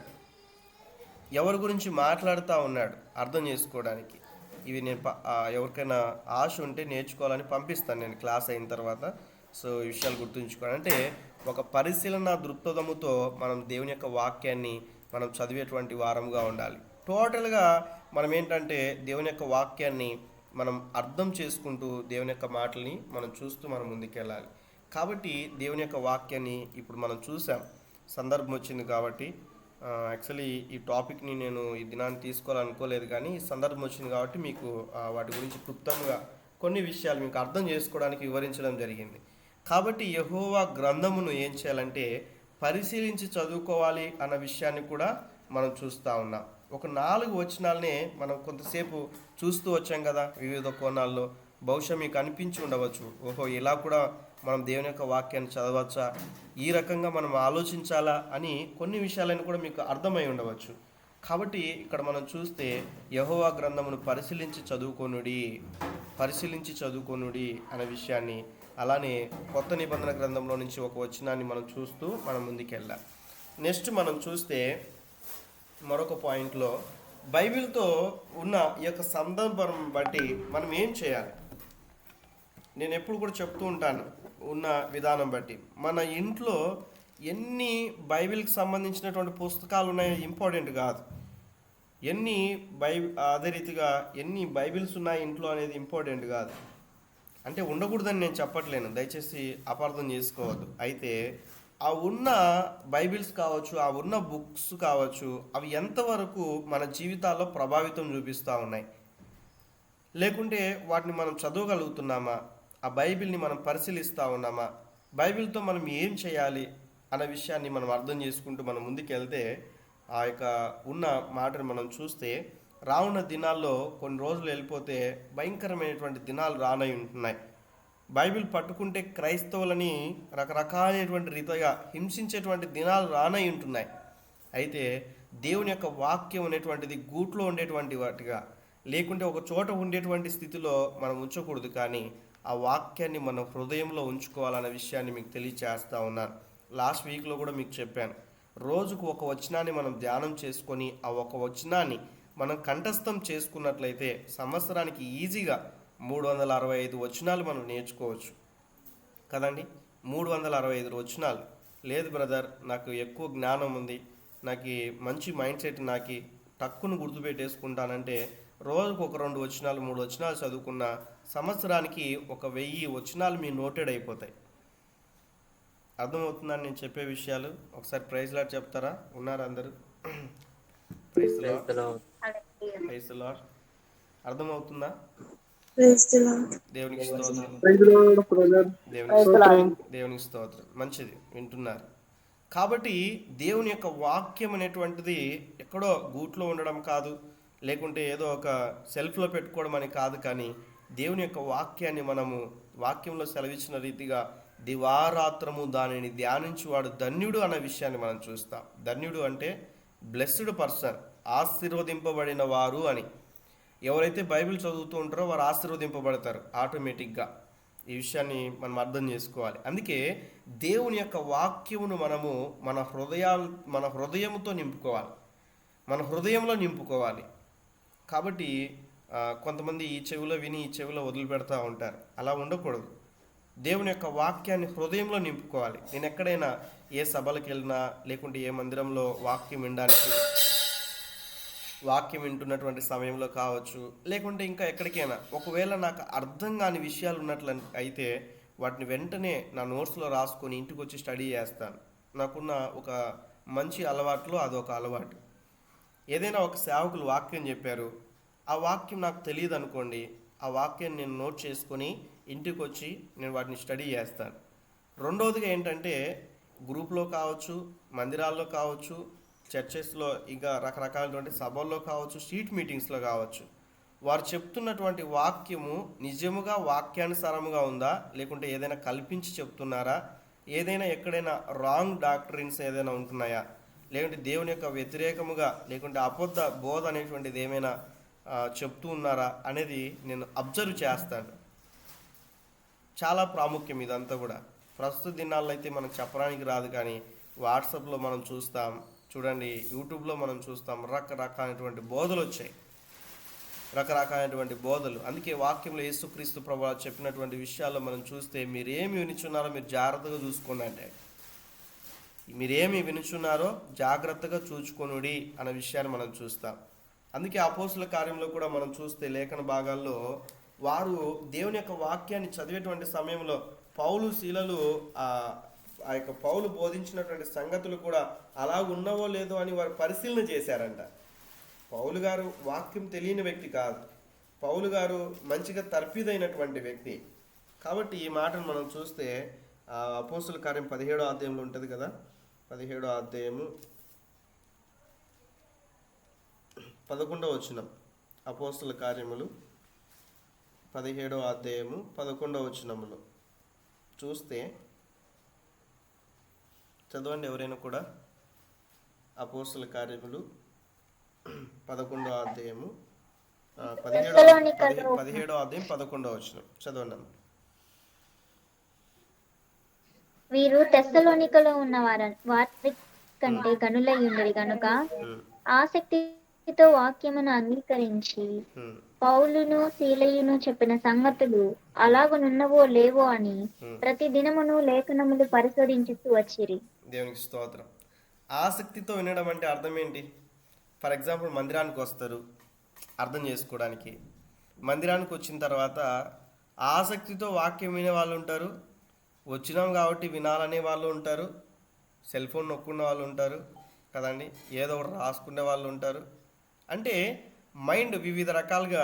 ఎవరి గురించి మాట్లాడుతూ ఉన్నాడు అర్థం చేసుకోవడానికి. ఇవి నేను ఎవరికైనా ఆశ ఉంటే నేర్చుకోవాలని పంపిస్తాను నేను క్లాస్ అయిన తర్వాత. సో ఈ విషయాలు గుర్తుంచుకోవాలి. అంటే ఒక పరిశీలన దృక్పథముతో మనం దేవుని యొక్క వాక్యాన్ని మనం చదివేటువంటి వారంగా ఉండాలి. టోటల్గా మనం ఏంటంటే దేవుని యొక్క వాక్యాన్ని మనం అర్థం చేసుకుంటూ దేవుని యొక్క మాటల్ని మనం చూస్తూ మనం ముందుకెళ్ళాలి. కాబట్టి దేవుని యొక్క వాక్యాన్ని ఇప్పుడు మనం చూసాం, సందర్భం వచ్చింది కాబట్టి. యాక్చువల్లీ ఈ టాపిక్ని నేను ఈ దినాన్ని తీసుకోవాలనుకోలేదు, కానీ ఈ సందర్భం వచ్చింది కాబట్టి మీకు వాటి గురించి క్లుప్తంగా కొన్ని విషయాలు మీకు అర్థం చేసుకోవడానికి వివరించడం జరిగింది. కాబట్టి యెహోవా గ్రంథమును ఏం చేయాలంటే పరిశీలించి చదువుకోవాలి అన్న విషయాన్ని కూడా మనం చూస్తూ ఉన్నాం. ఒక 4 వచనాలనే మనం కొంతసేపు చూస్తూ వచ్చాం కదా వివిధ కోణాల్లో. బహుశా మీకు అనిపించి ఉండవచ్చు, ఓహో ఇలా కూడా మనం దేవుని యొక్క వాక్యాన్ని చదవచ్చా, ఈ రకంగా మనం ఆలోచించాలా అని కొన్ని విషయాలను కూడా మీకు అర్థమై ఉండవచ్చు. కాబట్టి ఇక్కడ మనం చూస్తే యెహోవా గ్రంథమును పరిశీలించి చదువుకొనుడి అనే విషయాన్ని, అలానే కొత్త నిబంధన గ్రంథంలో నుంచి ఒక వచనాన్ని మనం చూస్తూ మనం ముందుకెళ్ళాం. నెక్స్ట్ మనం చూస్తే మరొక పాయింట్లో బైబిల్తో ఉన్న ఈ యొక్క సందర్భం బట్టి మనం ఏం చేయాలి. నేను ఎప్పుడు కూడా చెప్తూ ఉంటాను, ఉన్న విధానం బట్టి మన ఇంట్లో ఎన్ని బైబిల్కి సంబంధించినటువంటి పుస్తకాలు ఉన్నాయో ఇంపార్టెంట్ కాదు, అదే రీతిగా ఎన్ని బైబిల్స్ ఉన్నాయి ఇంట్లో అనేది ఇంపార్టెంట్ కాదు. అంటే ఉండకూడదని నేను చెప్పట్లేను, దయచేసి అపార్థం చేసుకోవద్దు. అయితే ఆ ఉన్న బైబిల్స్ కావచ్చు, ఆ ఉన్న బుక్స్ కావచ్చు, అవి ఎంతవరకు మన జీవితాల్లో ప్రభావితం చూపిస్తూ ఉన్నాయి, లేకుంటే వాటిని మనం చదవగలుగుతున్నామా, ఆ బైబిల్ని మనం పరిశీలిస్తూ ఉన్నామా, బైబిల్తో మనం ఏం చేయాలి అన్న విషయాన్ని మనం అర్థం చేసుకుంటూ మనం ముందుకెళ్తే ఆ యొక్క ఉన్న మాటను మనం చూస్తే రానున్న దినాల్లో కొన్ని రోజులు వెళ్ళిపోతే భయంకరమైనటువంటి దినాలు రానై ఉంటున్నాయి. బైబిల్ పట్టుకుంటే క్రైస్తవులని రకరకాలైనటువంటి రీతిగా హింసించేటువంటి దినాలు రానై ఉంటున్నాయి. అయితే దేవుని యొక్క వాక్యం అనేటువంటిది గూట్లో ఉండేటువంటి వాటిగా, లేకుంటే ఒక చోట ఉండేటువంటి స్థితిలో మనం ఉంచకూడదు, కానీ ఆ వాక్యాన్ని మన హృదయంలో ఉంచుకోవాలన్న విషయాన్ని మీకు తెలియచేస్తూ ఉన్నాను. లాస్ట్ వీక్లో కూడా మీకు చెప్పాను, రోజుకు ఒక వచనాన్ని మనం ధ్యానం చేసుకొని ఆ ఒక వచనాన్ని మనం కంఠస్థం చేసుకున్నట్లయితే సంవత్సరానికి ఈజీగా 365 వచనాలు మనం నేర్చుకోవచ్చు. కదండి. 365 వచనాలు. లేదు బ్రదర్, నాకు ఎక్కువ జ్ఞానం ఉంది, నాకు మంచి మైండ్ సెట్, నాకు టక్కును గుర్తుపెట్టేసుకుంటానంటే రోజుకు ఒక 2 వచనాలు 3 వచనాలు చదువుకున్న సంవత్సరానికి 1000 వచనాలు మీ నోటెడ్ అయిపోతాయి. అర్థమవుతుందని నేను చెప్పే విషయాలు. ఒకసారి ప్రైజ్ లార్డ్ చెప్తారా? ఉన్నారు అందరూ? Praise lord, praise lord. అర్థమవుతుందా? దేవునికి స్తోత్రం, దేవునికి స్తోత్రం. మంచిది, వింటున్నారు. కాబట్టి దేవుని యొక్క వాక్యం అనేటువంటిది ఎక్కడో గూట్లో ఉండడం కాదు, లేకుంటే ఏదో ఒక సెల్ఫ్లో పెట్టుకోవడం అని కాదు, కానీ దేవుని యొక్క వాక్యాన్ని మనము వాక్యంలో సెలవిచ్చిన రీతిగా దివారాత్రము దానిని ధ్యానించువాడు ధన్యుడు అన్న విషయాన్ని మనం చూస్తాం. ధన్యుడు అంటే బ్లెస్డ్ పర్సన్, ఆశీర్వదింపబడిన వారు అని. ఎవరైతే బైబిల్ చదువుతూ ఉంటారో వారు ఆశీర్వదింపబడతారు ఆటోమేటిక్గా. ఈ విషయాన్ని మనం అర్థం చేసుకోవాలి. అందుకే దేవుని యొక్క వాక్యమును మనము మన హృదయంతో నింపుకోవాలి, మన హృదయంలో నింపుకోవాలి. కాబట్టి కొంతమంది ఈ చెవిలో విని ఈ చెవిలో వదిలిపెడతా ఉంటారు. అలా ఉండకూడదు. దేవుని యొక్క వాక్యాన్ని హృదయంలో నింపుకోవాలి. నేను ఎక్కడైనా ఏ సభలకు వెళ్ళినా, లేకుంటే ఏ మందిరంలో వాక్యం వింటున్నటువంటి సమయంలో కావచ్చు, లేకుంటే ఇంకా ఎక్కడికైనా ఒకవేళ నాకు అర్థం కాని విషయాలు ఉన్నట్లు అయితే వాటిని వెంటనే నా నోట్స్లో రాసుకొని ఇంటికి వచ్చి స్టడీ చేస్తాను. నాకున్న ఒక మంచి అలవాట్లో అదొక అలవాటు. ఏదైనా ఒక సేవకులు వాక్యం చెప్పారు, ఆ వాక్యం నాకు తెలియదు అనుకోండి, ఆ వాక్యాన్ని నేను నోట్ చేసుకొని ఇంటికి వచ్చి నేను వాటిని స్టడీ చేస్తాను. రెండవదిగా ఏంటంటే, గ్రూప్లో కావచ్చు, మందిరాల్లో కావచ్చు, చర్చెస్లో, ఇంకా రకరకాలైనటువంటి సభల్లో కావచ్చు, స్ట్రీట్ మీటింగ్స్లో కావచ్చు, వారు చెప్తున్నటువంటి వాక్యము నిజముగా వాక్యానుసారముగా ఉందా, లేకుంటే ఏదైనా కల్పించి చెప్తున్నారా, ఏదైనా ఎక్కడైనా రాంగ్ డాక్టరీన్స్ ఏదైనా ఉంటున్నాయా, లేకుంటే దేవుని యొక్క వ్యతిరేకముగా, లేకుంటే అబద్ధ బోధ అనేటువంటిది ఏమైనా చెప్తూ ఉన్నారా అనేది నేను అబ్జర్వ్ చేస్తాను. చాలా ప్రాముఖ్యం ఇదంతా కూడా. ప్రస్తుత దినాల్లో అయితే మనకు చెప్పడానికి రాదు, కానీ వాట్సాప్లో మనం చూస్తాం, చూడండి, యూట్యూబ్లో మనం చూస్తాం, రకరకాలైనటువంటి బోధలు వచ్చాయి, రకరకాలైనటువంటి బోధలు. అందుకే వాక్యంలో యేసుక్రీస్తు ప్రభువు చెప్పినటువంటి విషయాల్లో మనం చూస్తే, మీరేమి వినుచున్నారో మీరు జాగ్రత్తగా చూసుకోండి అంటే, మీరేమి వినుచున్నారో జాగ్రత్తగా చూచుకొనుడి అనే విషయాన్ని మనం చూస్తాం. అందుకే అపోస్తుల కార్యంలో కూడా మనం చూస్తే లేఖన భాగాల్లో వారు దేవుని యొక్క వాక్యాన్ని చదివేటువంటి సమయంలో పౌలు శీలలు ఆ యొక్క పౌలు బోధించినటువంటి సంగతులు కూడా అలా ఉన్నవో లేదో అని వారు పరిశీలన చేశారంట. పౌలు గారు వాక్యం తెలియని వ్యక్తి కాదు, పౌలు గారు మంచిగా తర్ఫీదైనటువంటి వ్యక్తి. కాబట్టి ఈ మాటను మనం చూస్తే అపోస్తుల కార్యం 17వ అధ్యాయంలో ఉంటుంది కదా, 17వ అధ్యాయము 11వ వచనం. అపోస్తుల కార్యములు 17వ అధ్యాయము 11వ వచనములో చూస్తే, చదవండి ఎవరైనా కూడా. అపోస్తుల కార్యములు 11వ అధ్యాయము 17వ అధ్యాయం 11వ వచనం చదవండి. వీరు తెస్సలోనికలో ఉన్న వారి కంటే గనులై ఉండరు గనుక ఆసక్తితో వాక్యమును అంగీకరించి పౌలును శీలయును చెప్పిన సంగతులు అలాగనున్నవో లేవో అని ప్రతి దినమును లేఖనములు పరిశోధించుతూ వచ్చిరి. దేవునికి స్తోత్రం. ఆసక్తితో వినడం అంటే అర్థం ఏంటి? ఫర్ ఎగ్జాంపుల్ మందిరానికి వస్తారు అర్థం చేసుకోవడానికి. మందిరానికి వచ్చిన తర్వాత ఆసక్తితో వాక్యం వినే వాళ్ళు ఉంటారు, వచ్చినాం కాబట్టి వినాలనే వాళ్ళు ఉంటారు, సెల్ ఫోన్ నొక్కున్న వాళ్ళు ఉంటారు కదండి, ఏదో ఒకటి రాసుకునే వాళ్ళు ఉంటారు. అంటే మైండ్ వివిధ రకాలుగా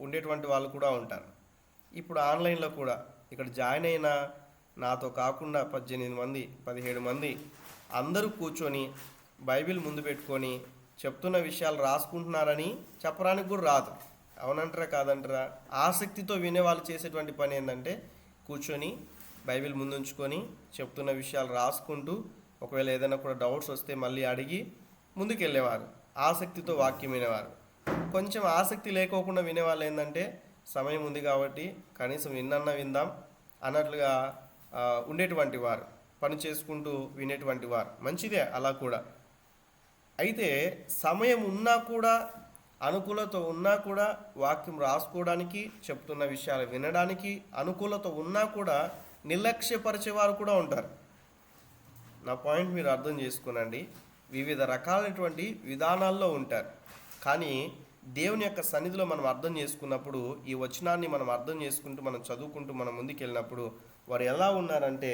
ఉండేటువంటి వాళ్ళు కూడా ఉంటారు. ఇప్పుడు ఆన్లైన్లో కూడా ఇక్కడ జాయిన్ అయిన నాతో కాకుండా 18 మంది 17 మంది అందరూ కూర్చొని బైబిల్ ముందు పెట్టుకొని చెప్తున్న విషయాలు రాసుకుంటున్నారని చెప్పడానికి కూడా రాదు. అవునంటారా కాదంటారా? ఆసక్తితో వినే వాళ్ళు చేసేటువంటి పని ఏంటంటే కూర్చొని బైబిల్ ముందుంచుకొని చెప్తున్న విషయాలు రాసుకుంటూ, ఒకవేళ ఏదైనా కూడా డౌట్స్ వస్తే మళ్ళీ అడిగి ముందుకెళ్ళేవారు. ఆసక్తితో వాక్యం వినేవారు. కొంచెం ఆసక్తి లేకోకుండా వినేవాళ్ళు ఏంటంటే, సమయం ఉంది కాబట్టి కనీసం విందాం అన్నట్లుగా ఉండేటువంటి వారు, పని చేసుకుంటూ వినేటువంటి వారు. మంచిదే అలా కూడా. అయితే సమయం ఉన్నా కూడా, అనుకూలత ఉన్నా కూడా, వాక్యం రాసుకోవడానికి, చెప్తున్న విషయాలు వినడానికి అనుకూలత ఉన్నా కూడా నిర్లక్ష్యపరిచేవారు కూడా ఉంటారు. నా పాయింట్ మీరు అర్థం చేసుకునండి. వివిధ రకాలైనటువంటి విధానాల్లో ఉంటారు. కానీ దేవుని యొక్క సన్నిధిలో మనం అర్థం చేసుకున్నప్పుడు, ఈ వచనాన్ని మనం అర్థం చేసుకుంటూ మనం చదువుకుంటూ మనం ముందుకు వెళ్ళినప్పుడు వారు ఎలా ఉన్నారంటే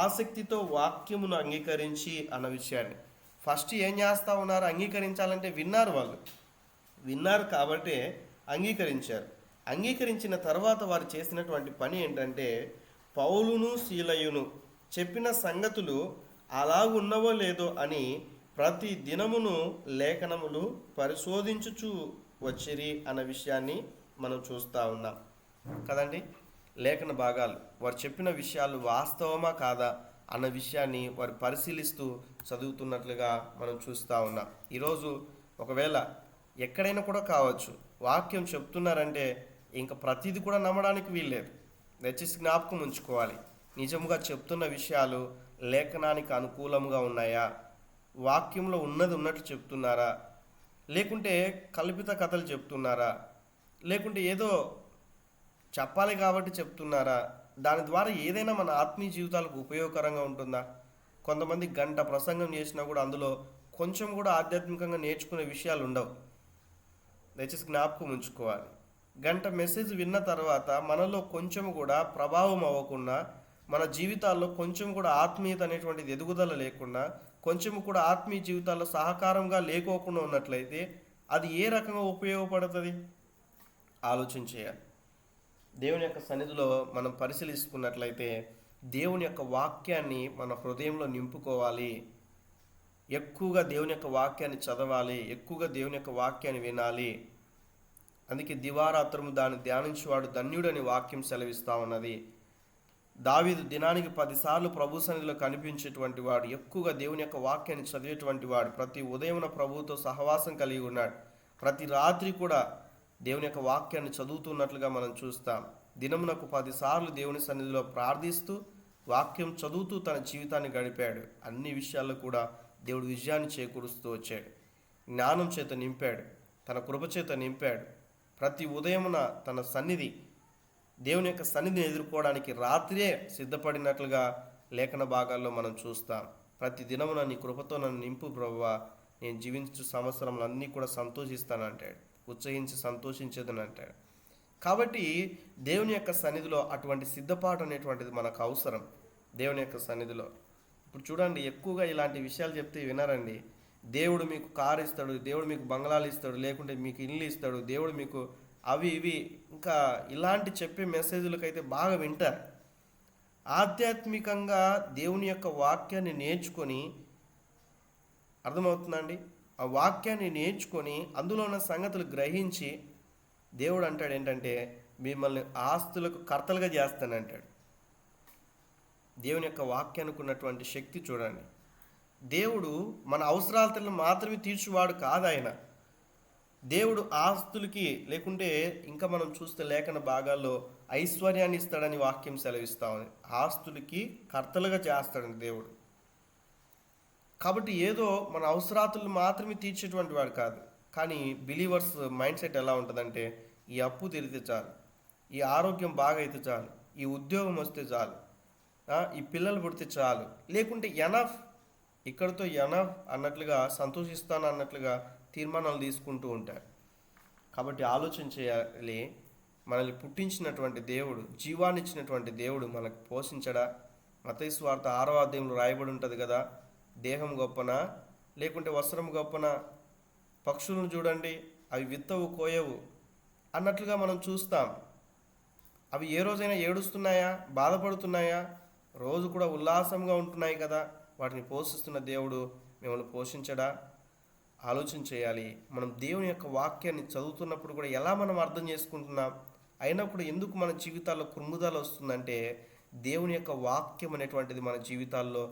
ఆసక్తితో వాక్యమును అంగీకరించి అన్న విషయాన్ని ఫస్ట్ ఏం చేస్తూ ఉన్నారు? అంగీకరించాలంటే వాళ్ళు విన్నారు కాబట్టి అంగీకరించారు. అంగీకరించిన తర్వాత వారు చేసినటువంటి పని ఏంటంటే, పౌలును శీలయును చెప్పిన సంగతులు అలాగున్నవో లేదో అని ప్రతి దినమును లేఖనములు పరిశోధించుచు వచ్చిరి అన్న విషయాన్ని మనం చూస్తూ ఉన్నాం కదండి. లేఖన భాగాలు వారు చెప్పిన విషయాలు వాస్తవమా కాదా అన్న విషయాన్ని వారు పరిశీలిస్తూ చదువుతున్నట్లుగా మనం చూస్తూ ఉన్నాం. ఈరోజు ఒకవేళ ఎక్కడైనా కూడా కావచ్చు, వాక్యం చెప్తున్నారంటే ఇంకా ప్రతిదీ కూడా నమ్మడానికి వీల్లేదు. దయచేసి జ్ఞాపకం ఉంచుకోవాలి. నిజంగా చెప్తున్న విషయాలు లేఖనానికి అనుకూలంగా ఉన్నాయా, వాక్యంలో ఉన్నది ఉన్నట్లు చెప్తున్నారా, లేకుంటే కల్పిత కథలు చెప్తున్నారా, లేకుంటే ఏదో చెప్పాలి కాబట్టి చెప్తున్నారా, దాని ద్వారా ఏదైనా మన ఆత్మీయ జీవితాలకు ఉపయోగకరంగా ఉంటుందా? కొంతమంది గంట ప్రసంగం చేసినా కూడా అందులో కొంచెం కూడా ఆధ్యాత్మికంగా నేర్చుకునే విషయాలు ఉండవు. దయచేసి జ్ఞాపకం ఉంచుకోవాలి. గంట మెసేజ్ విన్న తర్వాత మనలో కొంచెం కూడా ప్రభావం అవ్వకుండా, మన జీవితాల్లో కొంచెం కూడా ఆత్మీయత అనేటువంటిది ఎదుగుదల లేకుండా, కొంచెం కూడా ఆత్మీయ జీవితాల్లో సహకారంగా లేకోకుండా ఉన్నట్లయితే అది ఏ రకంగా ఉపయోగపడుతుంది? ఆలోచన చేయాలి. దేవుని యొక్క సన్నిధిలో మనం పరిశీలిస్తున్నట్లయితే దేవుని యొక్క వాక్యాన్ని మన హృదయంలో నింపుకోవాలి. ఎక్కువగా దేవుని యొక్క వాక్యాన్ని చదవాలి, ఎక్కువగా దేవుని యొక్క వాక్యాన్ని వినాలి. అందుకే దివారాత్రము దాన్ని ధ్యానించేవాడు ధన్యుడని వాక్యం సెలవిస్తూ ఉన్నది. దావీదు దినానికి 10 సార్లు ప్రభు సన్నిధిలో కనిపించేటువంటి వాడు, ఎక్కువగా దేవుని యొక్క వాక్యాన్ని చదివేటువంటి వాడు, ప్రతి ఉదయమున ప్రభువుతో సహవాసం కలిగి ఉన్నాడు. ప్రతి రాత్రి కూడా దేవుని యొక్క వాక్యాన్ని చదువుతున్నట్లుగా మనం చూస్తాం. దినమునకు 10 సార్లు దేవుని సన్నిధిలో ప్రార్థిస్తూ వాక్యం చదువుతూ తన జీవితాన్ని గడిపాడు. అన్ని విషయాల్లో కూడా దేవుడు విజయాన్ని చేకూరుస్తూ వచ్చాడు. జ్ఞానం చేత నింపాడు, తన కృప చేత నింపాడు. ప్రతి ఉదయమున తన సన్నిధి, దేవుని యొక్క సన్నిధిని ఎదుర్కోవడానికి రాత్రే సిద్ధపడినట్లుగా లేఖన భాగాల్లో మనం చూస్తాం. ప్రతి దినమున నీ కృపతో నన్ను నింపు ప్రభువా, నేను జీవించు సంవత్సరంలో అన్నీ కూడా సంతోషిస్తానంటాడు, ఉత్సహించి సంతోషించేదని అంటాడు. కాబట్టి దేవుని యొక్క సన్నిధిలో అటువంటి సిద్ధపాటు అనేటువంటిది మనకు అవసరం. దేవుని యొక్క సన్నిధిలో ఇప్పుడు చూడండి, ఎక్కువగా ఇలాంటి విషయాలు చెప్తే వినరండి. దేవుడు మీకు కారు ఇస్తాడు, దేవుడు మీకు బంగ్లాలు ఇస్తాడు, లేకుంటే మీకు ఇల్లు ఇస్తాడు, దేవుడు మీకు అవి ఇవి ఇంకా ఇలాంటి చెప్పే మెసేజ్లకైతే బాగా వింటారు. ఆధ్యాత్మికంగా దేవుని యొక్క వాక్యాన్ని నేర్చుకొని, అర్థమవుతుందండి, ఆ వాక్యాన్ని నేర్చుకొని అందులో ఉన్న సంగతులు గ్రహించి దేవుడు అంటాడు ఏంటంటే, మిమ్మల్ని ఆస్తులకు కర్తలుగా చేస్తానంటాడు. దేవుని యొక్క వాక్యానికి ఉన్నటువంటి శక్తి చూడండి. దేవుడు మన అవసరాలను మాత్రమే తీర్చువాడు కాదు ఆయన. దేవుడు ఆస్తులకి, లేకుంటే ఇంకా మనం చూస్తే లేఖన భాగాల్లో ఐశ్వర్యాన్ని ఇస్తాడని వాక్యం సెలవిస్తామని, ఆస్తులకి కర్తలుగా చేస్తాడని దేవుడు. కాబట్టి ఏదో మన అవసరాలను మాత్రమే తీర్చేటువంటి వాడు కాదు. కానీ బిలీవర్స్ మైండ్ సెట్ ఎలా ఉంటుందంటే, ఈ అప్పు తీరితే చాలు, ఈ ఆరోగ్యం బాగా అయితే చాలు, ఈ ఉద్యోగం వస్తే చాలు, ఈ పిల్లలు పుడితే చాలు, లేకుంటే ఎనఫ్, ఇక్కడితో ఎనఫ్ అన్నట్లుగా, సంతోషిస్తాను అన్నట్లుగా తీర్మానాలు తీసుకుంటూ ఉంటారు. కాబట్టి ఆలోచన చేయాలి. మనల్ని పుట్టించినటువంటి దేవుడు, జీవాన్ని ఇచ్చినటువంటి దేవుడు మనకు పోషించడా? మత్తయి సువార్త 6వ అధ్యాయంలో రాయబడి ఉంటుంది కదా, దేహం గొప్పనా లేకుంటే వస్త్రం గొప్పనా? పక్షులను చూడండి, అవి విత్తవు కోయవు అన్నట్లుగా మనం చూస్తాం. అవి ఏ రోజైనా ఏడుస్తున్నాయా, బాధపడుతున్నాయా? రోజు కూడా ఉల్లాసంగా ఉంటున్నాయి కదా. వాటిని పోషిస్తున్న దేవుడు మిమ్మల్ని పోషించడా? ఆలోచన చేయాలి. మనం దేవుని యొక్క వాక్యాన్ని చదువుతున్నప్పుడు కూడా ఎలా మనం అర్థం చేసుకుంటున్నాం? అయినప్పుడు ఎందుకు మన జీవితాల్లో కృంగుదల వస్తుందంటే, దేవుని యొక్క వాక్యం అనేటువంటిది మన జీవితాల్లో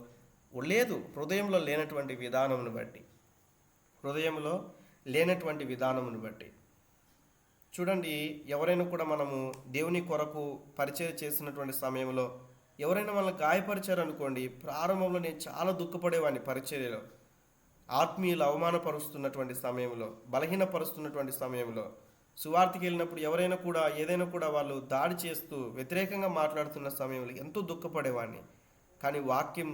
లేదు, హృదయంలో లేనటువంటి విధానమును బట్టి, హృదయంలో లేనటువంటి విధానమును బట్టి. చూడండి, ఎవరైనా కూడా మనము దేవుని కొరకు పరిచయం చేసినటువంటి సమయంలో ఎవరైనా మనల్ని గాయపరిచారనుకోండి, ప్రారంభంలో నేను చాలా దుఃఖపడేవాడిని. పరిచర్యలో ఆత్మీయులు అవమానపరుస్తున్నటువంటి సమయంలో, బలహీనపరుస్తున్నటువంటి సమయంలో, సువార్తకి వెళ్ళినప్పుడు ఎవరైనా కూడా ఏదైనా కూడా వాళ్ళు దాడి చేస్తూ వ్యతిరేకంగా మాట్లాడుతున్న సమయంలో ఎంతో దుఃఖపడేవాడిని. కానీ వాక్యం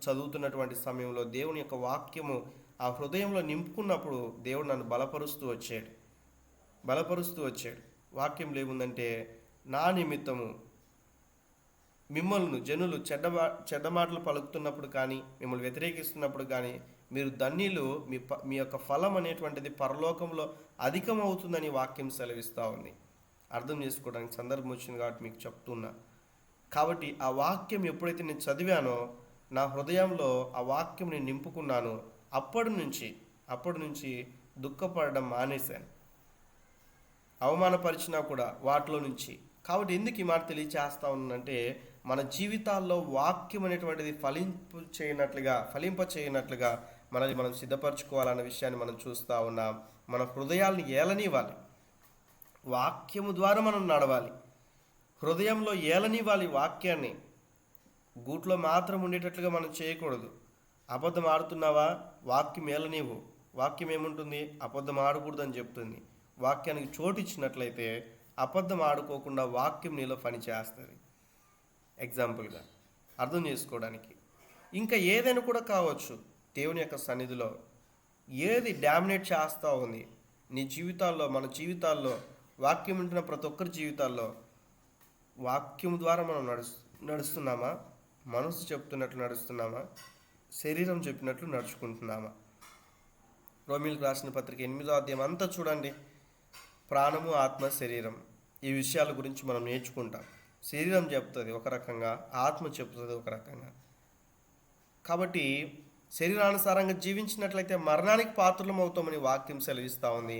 చదువుతున్నటువంటి సమయంలో దేవుని యొక్క వాక్యము ఆ హృదయంలో నింపుకున్నప్పుడు దేవుడు నన్ను బలపరుస్తూ వచ్చాడు. వాక్యంలో ఏముందంటే, నా నిమిత్తము మిమ్మల్ని జనులు చెడ్డ మాటలు పలుకుతున్నప్పుడు కానీ, మిమ్మల్ని వ్యతిరేకిస్తున్నప్పుడు కానీ మీరు ధన్యులు, మీ యొక్క ఫలం అనేటువంటిది పరలోకంలో అధికమవుతుందని వాక్యం సెలవిస్తూ ఉంది. అర్థం చేసుకోవడానికి సందర్భం వచ్చింది కాబట్టి మీకు చెప్తున్నా. కాబట్టి ఆ వాక్యం ఎప్పుడైతే నేను చదివానో, నా హృదయంలో ఆ వాక్యం నేను నింపుకున్నానో, అప్పటి నుంచి దుఃఖపడడం మానేశాను. అవమానపరిచినా కూడా వాటిలో నుంచి. కాబట్టి ఎందుకు ఈ మాట తెలియచేస్తా ఉన్నానంటే, మన జీవితాల్లో వాక్యం అనేటువంటిది ఫలింప చేయనట్లుగా మనల్ని మనం సిద్ధపరచుకోవాలన్న విషయాన్ని మనం చూస్తూ ఉన్నాం. మన హృదయాల్ని ఏలనివ్వాలి, వాక్యము ద్వారా మనం నడవాలి, హృదయంలో ఏలనివ్వాలి వాక్యాన్ని. గూట్లో మాత్రం ఉండేటట్లుగా మనం చేయకూడదు. అబద్ధం ఆడుతున్నావా, వాక్యం ఏలనివ్వు. వాక్యం ఏముంటుంది, అబద్ధం ఆడకూడదని చెప్తుంది. వాక్యానికి చోటు ఇచ్చినట్లయితే అబద్ధం ఆడుకోకుండా వాక్యం నీలో పని చేస్తుంది. ఎగ్జాంపుల్గా అర్థం చేసుకోవడానికి. ఇంకా ఏదైనా కూడా కావచ్చు, దేవుని యొక్క సన్నిధిలో ఏది డామినేట్ చేస్తూ ఉంది నీ జీవితాల్లో, మన జీవితాల్లో, వాక్యం ఉంటున్న ప్రతి ఒక్కరి జీవితాల్లో, వాక్యం ద్వారా మనం నడుస్తున్నామా, మనసు చెప్తున్నట్లు నడుస్తున్నామా, శరీరం చెప్పినట్లు నడుచుకుంటున్నామా? రోమీయులకు రాసిన పత్రిక 8వ అధ్యాయం అంతా చూడండి. ప్రాణము, ఆత్మ, శరీరం, ఈ విషయాల గురించి మనం నేర్చుకుంటాం. శరీరం చెప్తుంది ఒక రకంగా, ఆత్మ చెప్తుంది ఒక రకంగా. కాబట్టి శరీరానుసారంగా జీవించినట్లయితే మరణానికి పాత్రలం అవుతామని వాక్యం సెలవిస్తూ ఉంది.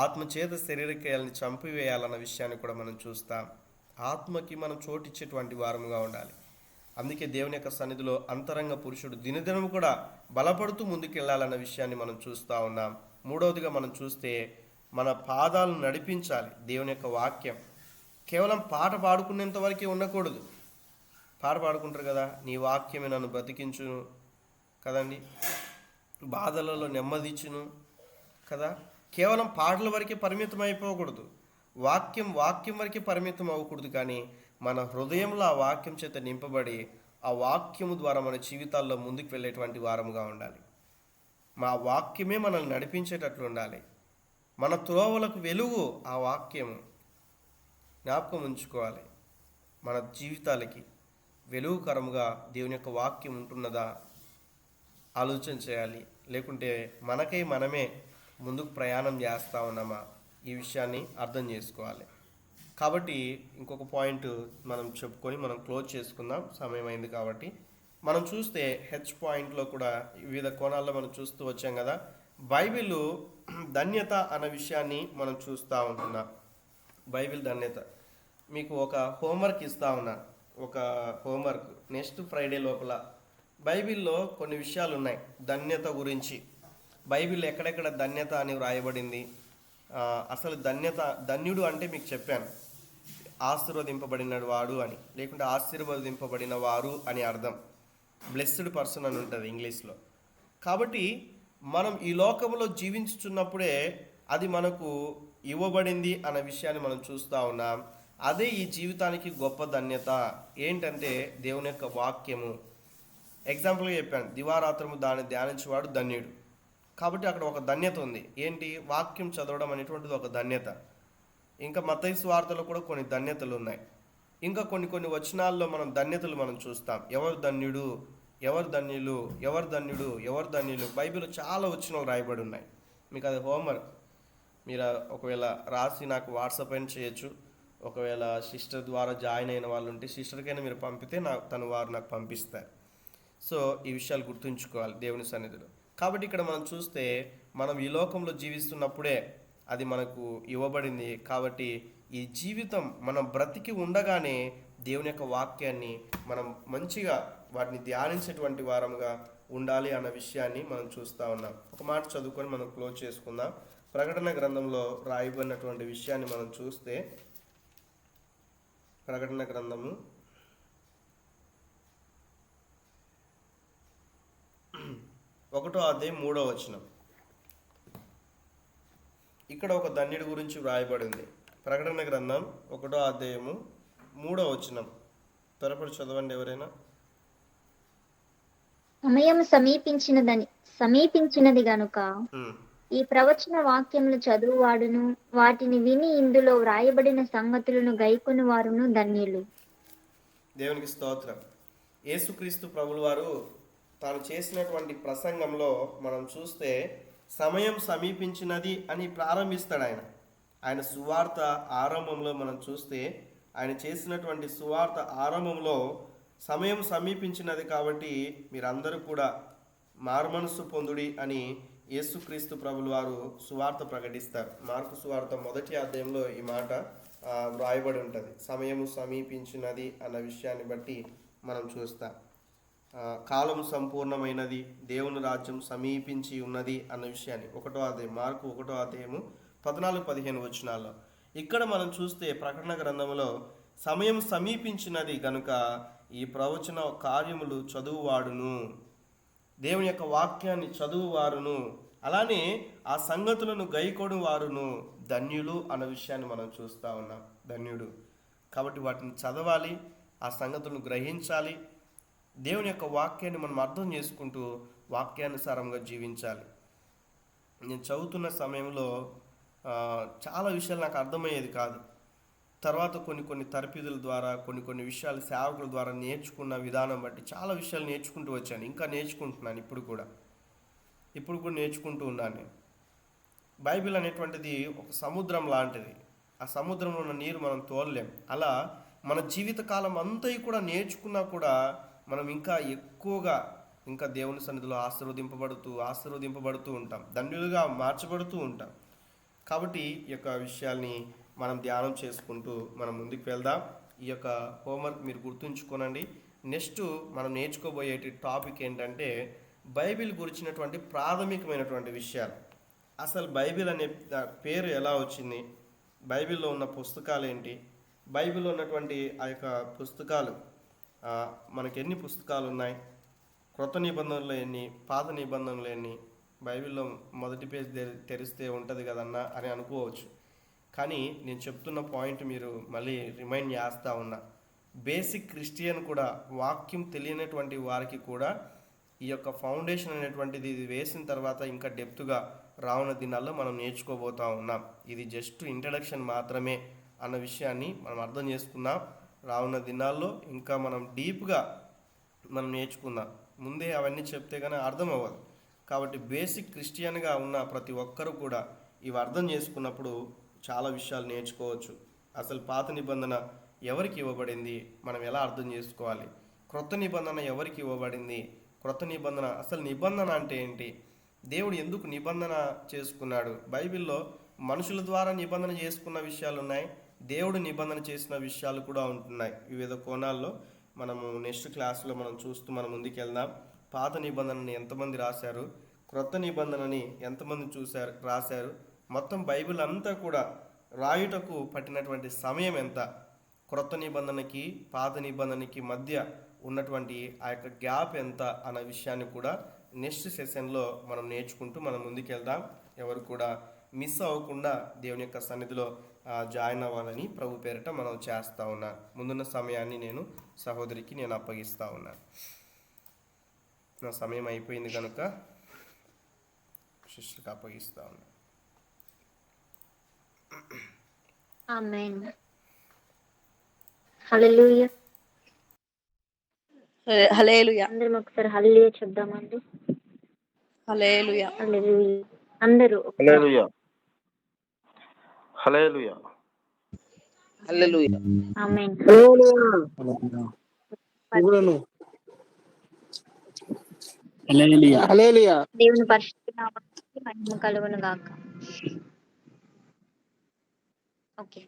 ఆత్మ చేత శరీరక్రియల్ని చంపివేయాలన్న విషయాన్ని కూడా మనం చూస్తాం. ఆత్మకి మనం చోటిచ్చేటువంటి వారముగా ఉండాలి. అందుకే దేవుని యొక్క సన్నిధిలో అంతరంగ పురుషుడు దినదినం కూడా బలపడుతూ ముందుకెళ్లాలన్న విషయాన్ని మనం చూస్తూ ఉన్నాం. మూడవదిగా మనం చూస్తే, మన పాదాలను నడిపించాలి దేవుని యొక్క వాక్యం. కేవలం పాట పాడుకునేంత వరకే ఉండకూడదు. పాట పాడుకుంటారు కదా, నీ వాక్యమే నన్ను బ్రతికించును కదండి, బాధలలో నెమ్మదించును కదా. కేవలం పాటల వరకే పరిమితం అయిపోకూడదు. వాక్యం వరకే పరిమితం అవ్వకూడదు. కానీ మన హృదయంలో ఆ వాక్యం చేత నింపబడి, ఆ వాక్యము ద్వారా మన జీవితాల్లో ముందుకు వెళ్ళేటువంటి వారముగా ఉండాలి. మా వాక్యమే మనల్ని నడిపించేటట్లు ఉండాలి. మన త్రోవలకు వెలుగు ఆ వాక్యము. జ్ఞాపకం ఉంచుకోవాలి. మన జీవితాలకి వెలుగుకరముగా దేవుని యొక్క వాక్యం ఉంటున్నదా ఆలోచన చేయాలి. లేకుంటే మనమే ముందుకు ప్రయాణం చేస్తూ ఉన్నామా, ఈ విషయాన్ని అర్థం చేసుకోవాలి. కాబట్టి ఇంకొక పాయింట్ మనం చెప్పుకొని మనం క్లోజ్ చేసుకుందాం, సమయం అయింది కాబట్టి. మనం చూస్తే హెచ్ పాయింట్లో కూడా వివిధ కోణాల్లో మనం చూస్తూ వచ్చాం కదా. బైబిల్ ధన్యత అన్న విషయాన్ని మనం చూస్తూ ఉంటున్నాం. బైబిల్ ధన్యత. మీకు ఒక హోంవర్క్ ఇస్తూ ఉన్నాను, ఒక హోంవర్క్. నెక్స్ట్ ఫ్రైడే లోపల బైబిల్లో కొన్ని విషయాలు ఉన్నాయి ధన్యత గురించి. బైబిల్ ఎక్కడెక్కడ ధన్యత అని వ్రాయబడింది, అసలు ధన్యుడు అంటే మీకు చెప్పాను, ఆశీర్వదింపబడిన వాడు అని, లేకుంటే ఆశీర్వదింపబడిన వారు అని అర్థం. బ్లెస్డ్ పర్సన్ అని ఉంటుంది ఇంగ్లీష్లో. కాబట్టి మనం ఈ లోకంలో జీవించుచున్నప్పుడే అది మనకు ఇవ్వబడింది అన్న విషయాన్ని మనం చూస్తూ ఉన్నాం. అదే ఈ జీవితానికి గొప్ప ధన్యత. ఏంటంటే దేవుని యొక్క వాక్యము. ఎగ్జాంపుల్గా చెప్పాను, దివారాత్రము దాన్ని ధ్యానించేవాడు ధన్యుడు. కాబట్టి అక్కడ ఒక ధన్యత ఉంది. ఏంటి? వాక్యం చదవడం అనేటువంటిది ఒక ధన్యత. ఇంకా మత్తయి సువార్తలో కూడా కొన్ని ధన్యతలు ఉన్నాయి. ఇంకా కొన్ని వచనాల్లో మనం ధన్యతలు మనం చూస్తాం. ఎవరు ధన్యుడు, ఎవరు ధన్యులు, ఎవరు ధన్యుడు, ఎవరు ధన్యులు. బైబిల్లో చాలా వచనాలు రాయబడి ఉన్నాయి. మీకు అది హోంవర్క్. మీరు ఒకవేళ రాసి నాకు వాట్సాప్ అయినా చేయొచ్చు. ఒకవేళ సిస్టర్ ద్వారా జాయిన్ అయిన వాళ్ళు ఉంటే సిస్టర్కైనా మీరు పంపితే వారు నాకు పంపిస్తారు. సో ఈ విషయాలు గుర్తుంచుకోవాలి దేవుని సన్నిధిలో. కాబట్టి ఇక్కడ మనం చూస్తే, మనం ఈ లోకంలో జీవిస్తున్నప్పుడే అది మనకు ఇవ్వబడింది. కాబట్టి ఈ జీవితం మనం బ్రతికి ఉండగానే దేవుని యొక్క వాక్యాన్ని మనం మంచిగా వాటిని ధ్యానించేటువంటి వారముగా ఉండాలి అన్న విషయాన్ని మనం చూస్తూ ఉన్నాం. ఒక మాట చదువుకొని మనం క్లోజ్ చేసుకుందాం. ప్రకటన గ్రంథంలో రాయబడినటువంటి విషయాన్ని మనం చూస్తే, ప్రకటన గ్రంథము 1వ అధ్యాయం 3వ వచనం. ఇక్కడ ఒక ధన్యుడి గురించి వ్రాయబడి ఉంది. ప్రకటన గ్రంథం 1వ అధ్యాయము 3వ వచనం. త్వరపడి చదవండి ఎవరైనా. సమయం సమీపించినది గనుక ఉమ్. ఈ ప్రవచన వాక్యములు చదువువాడును వాటిని విని ఇందులో వ్రాయబడిన సంగతులను గైకొని వారును ధన్యులు. దేవునికి స్తోత్రం. యేసుక్రీస్తు ప్రభుల వారు తాను చేసినటువంటి ప్రసంగంలో మనం చూస్తే సమయం సమీపించినది అని ప్రారంభిస్తాడు ఆయన సువార్త ఆరంభంలో మనం చూస్తే ఆయన చేసినటువంటి సువార్త ఆరంభంలో సమయం సమీపించినది కాబట్టి మీరందరూ కూడా మారుమనస్సు పొందుడి అని యేసుక్రీస్తు ప్రభుల వారు సువార్త ప్రకటిస్తారు. మార్కు సువార్త 1వ అధ్యాయంలో ఈ మాట వ్రాయబడి ఉంటుంది. సమయము సమీపించినది అన్న విషయాన్ని బట్టి మనం చూస్తాం. కాలం సంపూర్ణమైనది, దేవుని రాజ్యం సమీపించి ఉన్నది అన్న విషయాన్ని 1వ అధ్యాయం మార్కు 1వ అధ్యాయము 14-15 వచనాల్లో. ఇక్కడ మనం చూస్తే ప్రకటన గ్రంథంలో సమయం సమీపించినది కనుక ఈ ప్రవచన కార్యములు చదువువాడును, దేవుని యొక్క వాక్యాన్ని చదువువారును, అలానే ఆ సంగతులను గైకొడు వారును ధన్యులు అన్న విషయాన్ని మనం చూస్తూ ఉన్నాం. ధన్యుడు కాబట్టి వాటిని చదవాలి, ఆ సంగతులను గ్రహించాలి, దేవుని యొక్క వాక్యాన్ని మనం అర్థం చేసుకుంటూ వాక్యానుసారంగా జీవించాలి. నేను చదువుతున్న సమయంలో చాలా విషయాలు నాకు అర్థమయ్యేది కాదు. తర్వాత కొన్ని తరపిదుల ద్వారా కొన్ని విషయాలు సేవకుల ద్వారా నేర్చుకున్న విధానం బట్టి చాలా విషయాలు నేర్చుకుంటూ వచ్చాను. ఇంకా నేర్చుకుంటున్నాను. ఇప్పుడు కూడా నేర్చుకుంటూ ఉన్నాను. నేను బైబిల్ అనేటువంటిది ఒక సముద్రం లాంటిది. ఆ సముద్రంలో ఉన్న నీరు మనం తోలలేం. అలా మన జీవితకాలం అంతా కూడా నేర్చుకున్నా కూడా మనం ఇంకా ఎక్కువగా ఇంకా దేవుని సన్నిధిలో ఆశీర్వదింపబడుతూ ఉంటాం, ధన్యులుగా మార్చబడుతూ ఉంటాం. కాబట్టి ఈ యొక్క విషయాల్ని మనం ధ్యానం చేసుకుంటూ మనం ముందుకు వెళ్దాం. ఈ యొక్క హోంవర్క్ మీరు గుర్తుంచుకోనండి. నెక్స్ట్ మనం నేర్చుకోబోయే టాపిక్ ఏంటంటే బైబిల్ గురించినటువంటి ప్రాథమికమైనటువంటి విషయాలు. అసలు బైబిల్ అనే పేరు ఎలా వచ్చింది, బైబిల్లో ఉన్న పుస్తకాలు ఏంటి, బైబిల్లో ఉన్నటువంటి ఆ యొక్క పుస్తకాలు మనకి ఎన్ని పుస్తకాలు ఉన్నాయి, క్రొత్త నిబంధనలు ఎన్ని, పాత నిబంధనలు ఎన్ని, బైబిల్లో మొదటి పేజ్ తెరిస్తే ఉంటుంది కదన్నా అని అనుకోవచ్చు. కానీ నేను చెప్తున్న పాయింట్ మీరు మళ్ళీ రిమైండ్ చేస్తూ ఉన్నా. బేసిక్ క్రిస్టియన్ కూడా వాక్యం తెలియనటువంటి వారికి కూడా ఈ యొక్క ఫౌండేషన్ అనేటువంటిది ఇది వేసిన తర్వాత ఇంకా డెప్త్గా రానున్న దినాల్లో మనం నేర్చుకోబోతూ ఉన్నాం. ఇది జస్ట్ ఇంట్రడక్షన్ మాత్రమే అన్న విషయాన్ని మనం అర్థం చేసుకుందాం. రానున్న దినాల్లో ఇంకా మనం డీప్గా మనం నేర్చుకుందాం. ముందే అవన్నీ చెప్తే కానీ అర్థం అవ్వదు. కాబట్టి బేసిక్ క్రిస్టియన్గా ఉన్న ప్రతి ఒక్కరూ కూడా ఇవి అర్థం చేసుకున్నప్పుడు చాలా విషయాలు నేర్చుకోవచ్చు. అసలు పాత నిబంధన ఎవరికి ఇవ్వబడింది, మనం ఎలా అర్థం చేసుకోవాలి, క్రొత్త నిబంధన ఎవరికి ఇవ్వబడింది, క్రొత్త నిబంధన అసలు నిబంధన అంటే ఏంటి, దేవుడు ఎందుకు నిబంధన చేసుకున్నాడు, బైబిల్లో మనుషుల ద్వారా నిబంధన చేసుకున్న విషయాలు ఉన్నాయి, దేవుడు నిబంధన చేసిన విషయాలు కూడా ఉంటున్నాయి. వివిధ కోణాల్లో మనము నెక్స్ట్ క్లాస్లో మనం చూస్తూ మనం ముందుకెళ్దాం. పాత నిబంధనని ఎంతమంది రాశారు, క్రొత్త నిబంధనని ఎంతమంది రాశారు, మొత్తం బైబిల్ అంతా కూడా రాయుటకు పట్టినటువంటి సమయం ఎంత, క్రొత్త నిబంధనకి పాత నిబంధనకి మధ్య ఉన్నటువంటి ఆ యొక్క గ్యాప్ ఎంత అన్న విషయాన్ని కూడా నెక్స్ట్ సెషన్లో మనం నేర్చుకుంటూ మనం ముందుకెళ్దాం. ఎవరు కూడా మిస్ అవ్వకుండా దేవుని యొక్క సన్నిధిలో జాయిన్ అవ్వాలని ప్రభు పేరిట మనం చేస్తూ ఉన్నాను. ముందున్న సమయాన్ని నేను సహోదరికి నేను అప్పగిస్తూ ఉన్నాను. నా సమయం అయిపోయింది కనుక శిష్యులకు అప్పగిస్తూ ఉన్నాను. ఆమేన్. హల్లెలూయా. హల్లెలూయా. అందరం ఒకసారి హల్లెలూయా చెప్దామండి. హల్లెలూయా. హల్లెలూయా. అందరూ హల్లెలూయా. హల్లెలూయా. హల్లెలూయా. ఆమేన్. దేవుని పరిశుద్ధ నామమునకు మహిమ కలుగును గాక. ఓకే,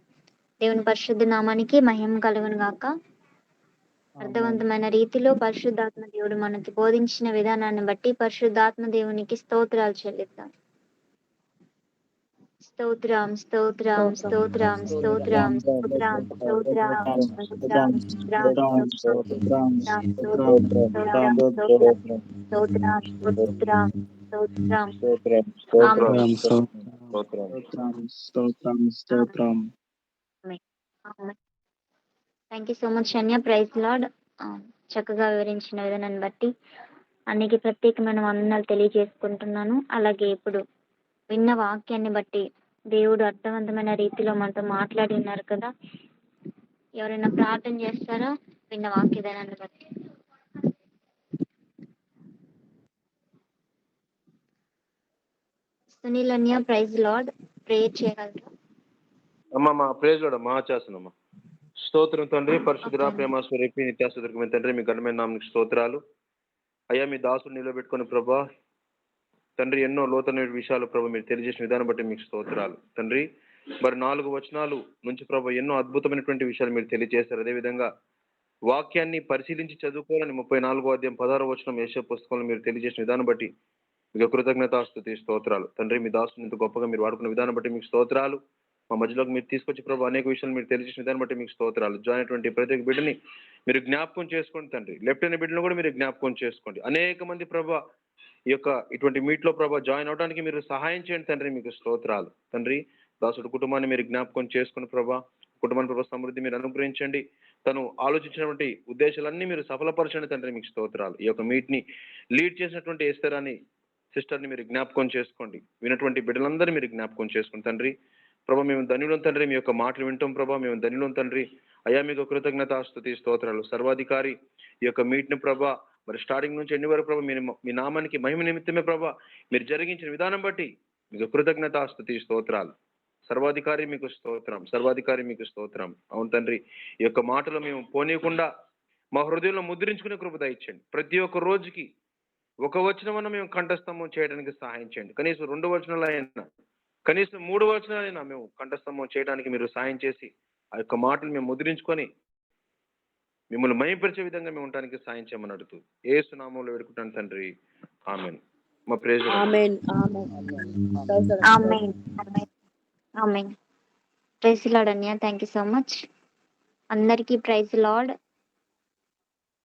దేవుని పరిశుద్ధ నామానికి మహిమ కలుగును గాక. అర్థవంతమైన రీతిలో పరిశుద్ధాత్మ దేవుడు మనకి బోధించిన విధానాన్ని బట్టి పరిశుద్ధాత్మ దేవునికి స్తోత్రాలు చెల్లిద్దాం. స్తోత్రం స్తోత్రం స్తోత్రం స్తోత్రం స్తోత్రం స్తోత్రం స్తోత్రం స్తోత్రం స్తోత్రం స్తోత్రం. స్తోత్రం. స్తోత్రం. థ్యాంక్ యూ సో మచ్ అన్య. Praise lord. చక్కగా వివరించిన విధానాన్ని బట్టి అన్నికి ప్రత్యేకమైన వందనాలు తెలియజేసుకుంటున్నాను. అలాగే ఇప్పుడు విన్న వాక్యాన్ని బట్టి దేవుడు అర్థవంతమైన రీతిలో మనతో మాట్లాడి ఉన్నారు కదా. ఎవరైనా ప్రార్థన చేస్తారా విన్న వాక్య విధానాన్ని బట్టి? సునీల్ అన్య, ప్రైజ్ లార్డ్. ప్రేయర్ చేయగలరా? అమ్మా మా ప్రేజ్ కూడా మా చేస్తున్నామ్మా. స్తోత్రం తండ్రి, పరిశుద్ధుడా, ప్రేమ స్వరూపి, నిత్యాసుదరకమైన తండ్రి, మీ ఘనమైన నామనికి స్తోత్రాలు. అయ్యా మీ దాసుడు నిలబెట్టుకుని ప్రభా తండ్రి ఎన్నో లోతైన విషయాలు ప్రభు మీరు తెలియజేసిన విధానం బట్టి మీకు స్తోత్రాలు తండ్రి. మరి 4 వచనాలు నుంచి ప్రభు ఎన్నో అద్భుతమైనటువంటి విషయాలు మీరు తెలియజేశారు. అదేవిధంగా వాక్యాన్ని పరిశీలించి చదువుకోవాలని 34వ అధ్యాయం 16వ వచనం యేషయా పుస్తకంలో మీరు తెలియజేసిన విధానం బట్టి మీకు కృతజ్ఞతాస్తుతి స్తోత్రాలు తండ్రి. మీ దాసుని ఇంత గొప్పగా మీరు వాడుకున్న విధానం బట్టి మీకు స్తోత్రాలు. మా మధ్యలోకి మీరు తీసుకొచ్చి ప్రభు అనేక విషయాలు మీరు తెలియజేసిన విధానం బట్టి మీకు స్తోత్రాలు. జాయిన్ అయినటువంటి ప్రతి ఒక్క బిడ్డని మీరు జ్ఞాపకం చేసుకోండి తండ్రి. లెఫ్ట్ అయిన బిడ్డను కూడా మీరు జ్ఞాపకం చేసుకోండి. అనేక మంది ప్రభు ఈ యొక్క ఇటువంటి మీట్లో ప్రభు జాయిన్ అవడానికి మీరు సహాయం చేయండి తండ్రి. మీకు స్తోత్రాలు తండ్రి. దాసుడు కుటుంబాన్ని మీరు జ్ఞాపకం చేసుకుని ప్రభా కుటుంబాన్ని ప్రభు సమృద్ధి మీరు అనుగ్రహించండి. తను ఆలోచించినటువంటి ఉద్దేశాలన్నీ మీరు సఫలపరచండి తండ్రి. మీకు స్తోత్రాలు. ఈ యొక్క మీట్ ని లీడ్ చేసినటువంటి ఎస్తరాని సిస్టర్ని మీరు జ్ఞాపకం చేసుకోండి. వినటువంటి బిడ్డలందరూ మీరు జ్ఞాపకం చేసుకోండి తండ్రి. ప్రభా మేము ధన్యులం తండ్రి. మీ యొక్క మాటలు వింటాం ప్రభా. మేము ధన్యులం తండ్రి. అయ్యా మీకు కృతజ్ఞతాస్తుతి స్తోత్రాలు. సర్వాధికారి ఈ యొక్క మీట్ ని ప్రభా మరి స్టార్టింగ్ నుంచి ఎన్ని వరకు ప్రభా మీరు మీ నామానికి మహిమ నిమిత్తమే ప్రభా మీరు జరిగించిన విధానం బట్టి మీకు కృతజ్ఞతాస్తుతి స్తోత్రాలు. సర్వాధికారి మీకు స్తోత్రం. సర్వాధికారి మీకు స్తోత్రం. అవును తండ్రి. ఈ యొక్క మాటలు మేము పోనీయకుండా మా హృదయంలో ముద్రించుకునే కృప దయచేయండి. ప్రతి ఒక్క రోజుకి ఒక వచనమన్నా మేము కంఠస్థమం చేయడానికి సహాయం చేయండి. కనీసం 2 వచనాలైనా కనీసం 3 వచనాలైనా మేము కంఠస్థమం చేయడానికి మీరు సహాయం చేసి ఆ యొక్క మాటలు మేము ముద్రించుకొని మిమ్మల్ని మహిమపరిచే విధంగా మేము ఉండడానికి సహాయం చేయమని అడుగుతూ యేసు నామములో వేడుకుంటాను తండ్రి. ఆమేన్. మా ప్రేజ్ ఆమేన్. ఆమేన్. ఆమేన్. ప్రైజ్ లార్డ్ అన్య. Thank you so much. అందరికీ ప్రైజ్ లార్డ్.